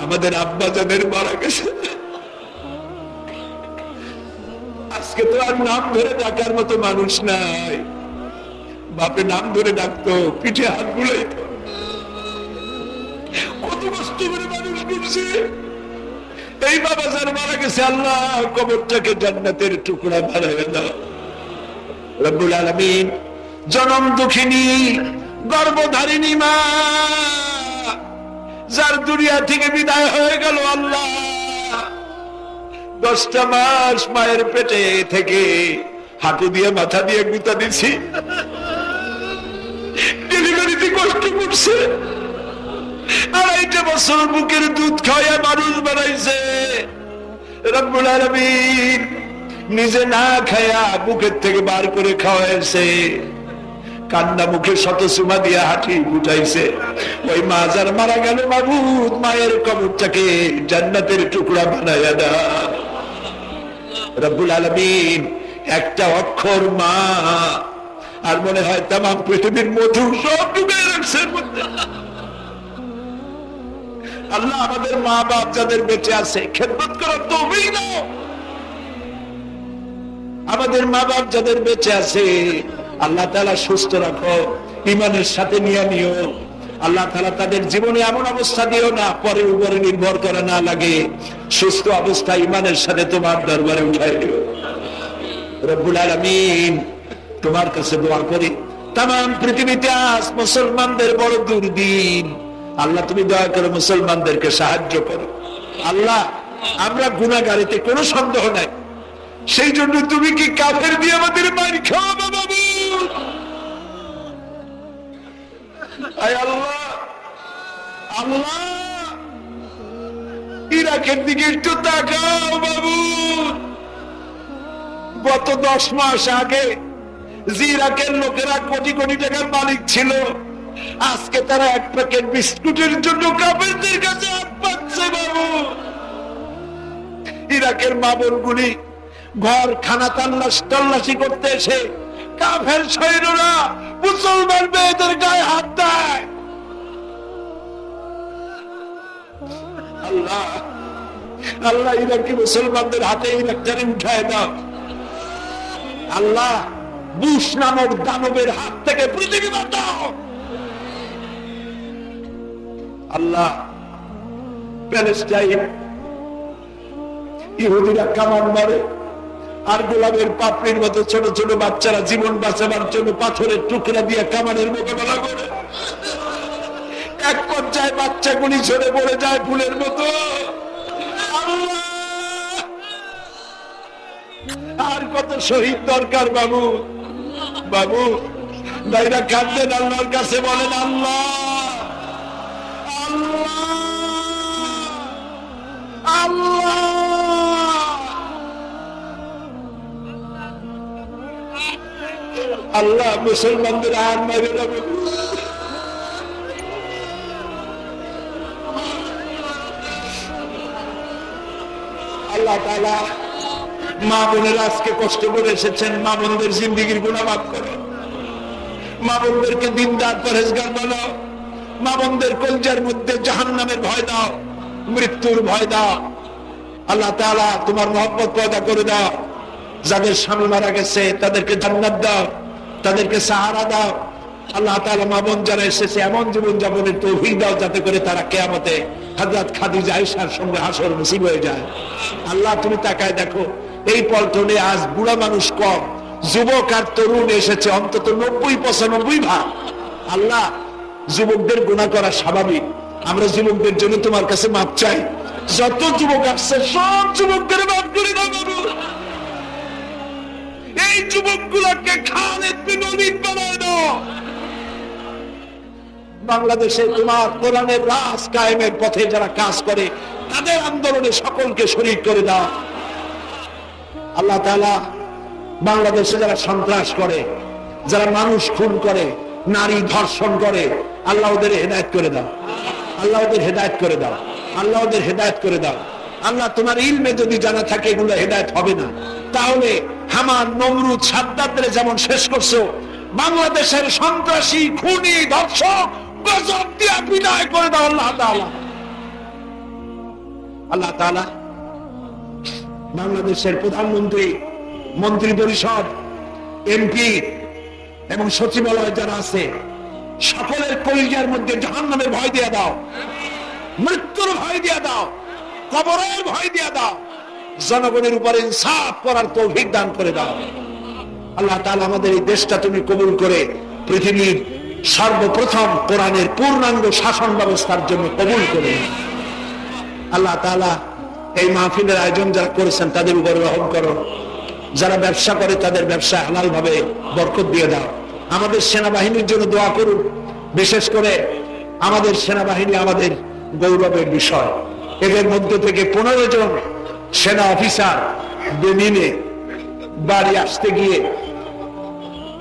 আমাদের আব্বাজানের মারা গেছে, আজকে তো আর নাম ধরে ডাকার মতো মানুষ নাই। বাপে নাম ধরে ডাকতো, পিঠে হাত বুলাইতো, কত কষ্ট করে মানুষ করছে। এই বাবা যার মারা গেছে, আল্লাহ কবরটাকে জান্নাতের টুকরা বানাইয়া দাও। রব্বুল আলামিন জনম দুঃখিনী গর্ভধারিণী মা, যার দুনিয়া থেকে বিদায় হয়ে গেল আল্লাহ। 10টা মাস মায়ের পেটে থেকে হাঁটু দিয়ে মাথা দিয়ে গুঁতা দিছি, ডেলিভারিতে কষ্ট করছে, 2.5 বছর বুকের দুধ খাওয়া মানুষ বানাইছে। রব্বুল আলামিন নিজে না খায়া বুকের থেকে বার করে খাওয়াইছে, কান্না মুখে শত চুমা দিয়া হাঁটি উঠাইছে। ওই মা যার মারা গেল, মাবুদ মায়ের কবরটাকে জান্নাতের টুকরা বানায়া দাও। রব্বুল আলামিন একটা অক্ষর মা, আর মনে হয় তামাম পৃথিবীর মধু সব ডুবে রাখছে। আল্লাহ আমাদের মা বাপ যাদের বেঁচে আছে খেদমত করার তৌফিক দাও। আমাদের মা বাপ যাদের বেঁচে আছে আল্লাহ তাআলা সুস্থ রাখো, ঈমানের সাথে নিয়ে নিও। আল্লাহ তাআলা তাদের জীবনে এমন অবস্থা দিও না পরের উপরে নির্ভর করা না লাগে, সুস্থ অবস্থা ঈমানের সাথে তোমার দরবারে উঠাই দিও। রব্বুল আলামিন তোমার কাছে দোয়া করি, তামাম পৃথিবীতে আজ মুসলমানদের বড় দুর্দিন। আল্লাহ তুমি দয়া করে মুসলমানদেরকে সাহায্য করো। আল্লাহ আমরা গুনাহগারিতে কোনো সন্দেহ নাই, সেই জন্য তুমি কি কাফের দিয়ে আমাদের মার খাওয়াবে বাবু? আয় আল্লাহ, আল্লাহ ইরাকের দিকে একটু তাকাও বাবু। গত 10 মাস আগে যে ইরাকের লোকেরা কোটি কোটি টাকার মালিক ছিল, আজকে তারা 1 প্যাকেট বিস্কুটের জন্য কাফেরদের কাছে হাত পাচ্ছে বাবু। ইরাকের মা বোনগুলি ঘর খানা তল্লাশি করতে এসে কাফের সৈন্যরা মুসলমান মেয়েদের গায়ে হাত দেয়। আল্লাহ আল্লাহ ইরাকি মুসলমানদের হাতে ইরাকটারে উঠায় দাও। আল্লাহ বুশ নামক দানবের হাত থেকে পৃথিবী বাঁচাও। আল্লাহ প্যালেস্টাইন ইহুদিরা কামান মারে, আর গোলাপের পাপড়ির মতো ছোট ছোট বাচ্চারা জীবন বাঁচাবার জন্য পাথরের টুকরা দিয়ে কামানের মোকাবেলা করে। এক পর্যায়ে বাচ্চাগুলি ঝরে পড়ে যায় ফুলের মতো। আর কত শহীদ দরকার বাবু? বাবু দাইরা কাঁদতেন, আল্লাহর কাছে বলেন আল্লাহ আল্লাহ আল্লাহ। আল্লাহ মুসলমানদের আর মেরে যাবে। আল্লাহ তাআলা মা বোনেরা আজকে কষ্ট করে এসেছেন, মা বোনদের জিন্দেগির গুনাহ মাফ করো, মা বোনদেরকে দিনদার পরহেজগার বানাও, মা বোনদের কলজার মধ্যে জাহান্নামের ভয় দাও, মৃত্যুর ভয় দাও। আল্লাহ তাআলা তোমার মহব্বত পয়দা করে দাও। যাদের স্বামী মারা গেছে তাদেরকে জান্নাত দাও, তাদেরকে সাহারা দাও। আল্লাহ তাআলা মা বোন যারা এসেছে এমন জীবন যাপনের তৌফিক দাও যাতে করে তারা কিয়ামতে হযরত খাদিজা আয়েশার সঙ্গে হাসর নসিব হয়ে যায়। আল্লাহ তুমি তাকায় দেখো, এই পল্টনে আজ বুড়া মানুষ কম, যুবক আর তরুণ এসেছে অন্তত 90-95 ভাগ। আল্লাহ যুবকদের গুনাহ করা স্বাভাবিক, আমরা যুবকদের জন্য তোমার কাছে মাপ চাই। যত যুবক আসছে সব যুবকদের মাফ করে দাও বাবু। এই যুবকগুলোকে খালেদ বিন ওলীদ বানায় দাও। বাংলাদেশে তোমার কোরআনের রাজ কায়েমের পথে যারা কাজ করে তাদের আন্দোলনে সকলকে শরীক করে দাও। আল্লাহ তাআলা বাংলাদেশে যারা সন্ত্রাস করে, যারা মানুষ খুন করে, নারী ধর্ষণ করে, আল্লাহ ওদের হেদায়েত করে দাও, আল্লাহ ওদের হেদায়েত করে দাও, আল্লাহ ওদের হেদায়েত করে দাও। আল্লাহ তোমার ইলমে যদি জানা থাকে এগুলো হেদায়েত হবে না, তাহলে হামান, নমরুদ, সাদ্দাতদের যেমন শেষ করছো, বাংলাদেশের সন্ত্রাসী, খুনি, ধর্ষক গজব দিয়ে বিদায় করে দাও আল্লাহ তাআলা। আল্লাহ তাআলা বাংলাদেশের প্রধানমন্ত্রী, মন্ত্রী পরিষদ, এমপি এবং সচিবালয় যারা আছে সকলের কলিজার মধ্যে জাহান্নামের ভয় দিয়ে দাও, মৃত্যুর ভয় দিয়ে দাও, কবরের ভয় দিয়ে দাও, জনগণের উপর ইনসাফ করার তৌফিক দান করে দাও। আল্লাহ তাআলা আমাদের এই দেশটা তুমি কবুল করে পৃথিবীর সর্বপ্রথম কোরআনের পূর্ণাঙ্গ শাসন ব্যবস্থার জন্য কবুল করে। আল্লাহ তাআলা এই মাহফিলের আয়োজন যারা করেছেন তাদের উপরে রহম করো, যারা ব্যবসা করে তাদের ব্যবসা হালাল ভাবে বরকত দিয়ে দাও। আমাদের সেনাবাহিনীর জন্য দোয়া করুন, বিশেষ করে আমাদের সেনাবাহিনী আমাদের গৌরবের বিষয়। এদের মধ্যে থেকে 15 জন সেনা অফিসার বেনিনে বাড়ি আসতে গিয়ে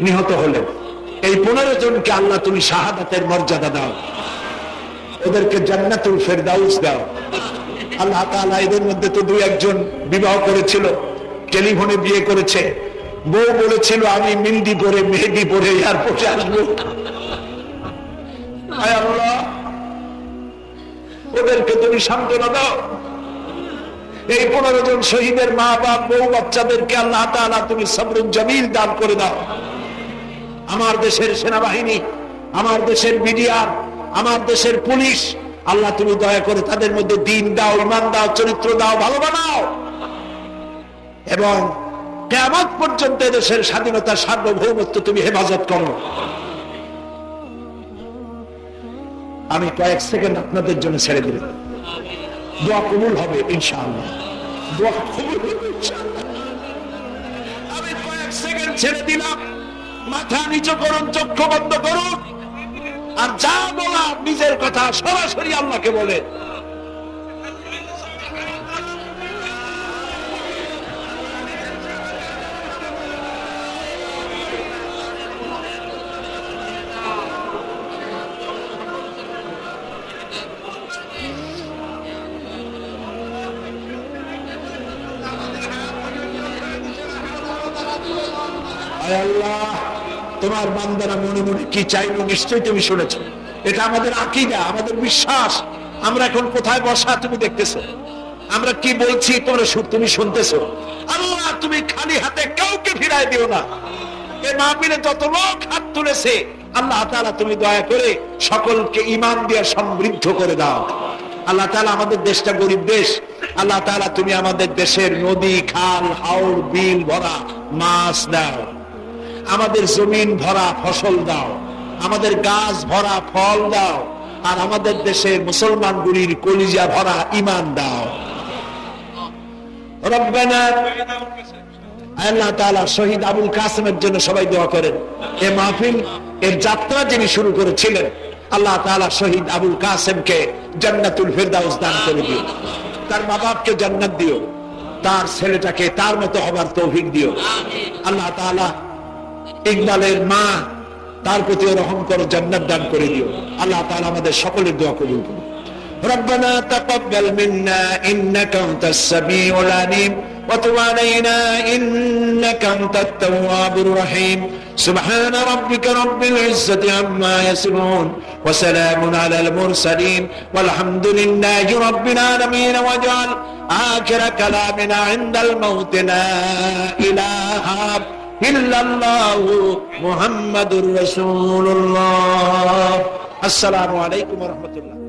নিহত হলেন। এই 15 জনকে আল্লাহ তুমি শাহাদাতের মর্যাদা দাও, ওদেরকে জান্নাতুল ফেরদাউস দাও। আল্লাহ তাআলা এদের মধ্যে তো 2-1 জন বিবাহ করেছিল, টেলিফোনে বিয়ে করেছে, বউ বলেছিল আমি মিন্দি পরে মেহেদি পরে এয়ারপোর্টে আসবো। আল্লাহ ওদেরকে তুমি সান্ত্বনা দাও। এই 15 জন শহীদের মা বাপ বউ বাচ্চাদেরকে আল্লাহ তাআলা তুমি সবরুল জামিল দান করে দাও। আমার দেশের সেনাবাহিনী, আমার দেশের বিডিআর, আমার দেশের পুলিশ, আল্লাহ তুমি দয়া করে তাদের মধ্যে দ্বীন দাও, ঈমান দাও, চরিত্র দাও, ভালো বানাও এবং কিয়ামত পর্যন্ত দেশের স্বাধীনতা সার্বভৌমত্ব তুমি হেফাজত করো। আমি কয়েক সেকেন্ড আপনাদের জন্য ছেড়ে দিলাম, দোয়া কবুল হবে ইনশাআল্লাহ, দোয়া কবুল হবে ইনশাআল্লাহ। আমি কয়েক সেকেন্ড ছেড়ে দিলাম, মাথা নিচু করুন, চক্ষু বন্ধ করুন, আর যা বলা নিজের কথা সরাসরি আল্লাহকে বলে। আল্লাহ তোমার বান্দারা মনে মনে কি চাইলো নিশ্চয়ই তুমি শুনেছো। এটা আমাদের আকীদা, আমাদের বিশ্বাস। আমরা এখন কোথায় বসা তুমি দেখতেছো, আমরা কি বলছি তুমি শুনতেছো। আল্লাহ তুমি খালি হাতে কাউকে ফিরাই দিও না। এই মাহফিলে যত লোক হাত তুলেছে আল্লাহ তাআলা তুমি দয়া করে সকলকে ঈমান দিয়ে সমৃদ্ধ করে দাও। আল্লাহ তাআলা আমাদের দেশটা গরিব দেশ, আল্লাহ তাআলা তুমি আমাদের দেশের নদী খাল হাওর বিল ভরা মাছ দাও, আমাদের জমিন ভরা ফসল দাও, আমাদের গাছ ভরা ফল দাও, আর আমাদের দেশের মুসলমানগুলির কলিজা ভরা ঈমান দাও। রব্বানা আল্লাহ তাআলা শহীদ আবুল কাসেমের জন্য সবাই দোয়া করেন। এই মাহফিল এর যাত্রা যিনি শুরু করেছিলেন আল্লাহ তাআলা শহীদ আবুল কাসেমকে জান্নাতুল ফেরদাউস দান করে দিও, তার মা বাপকে জান্নাত দিও, তার ছেলেটাকে তার মতো হবার তৌফিক দিও। আল্লাহ তাআলা ইকবালের মা তার প্রতিও রহম করো, জান্নাত দান করে দিও। আল্লাহ তাআলা আমাদের সকলের দোয়া কবুল করুন। ربنا تقبل منا إنك أنت السميع العليم وتب علينا إنك أنت التواب الرحيم سبحان ربك رب العزة عما يصفون وسلام على المرسلين والحمد لله رب العالمين واجعل آخر كلامنا عند الموت لا إله إلا الله محمد رسول الله السلام عليكم ورحمة الله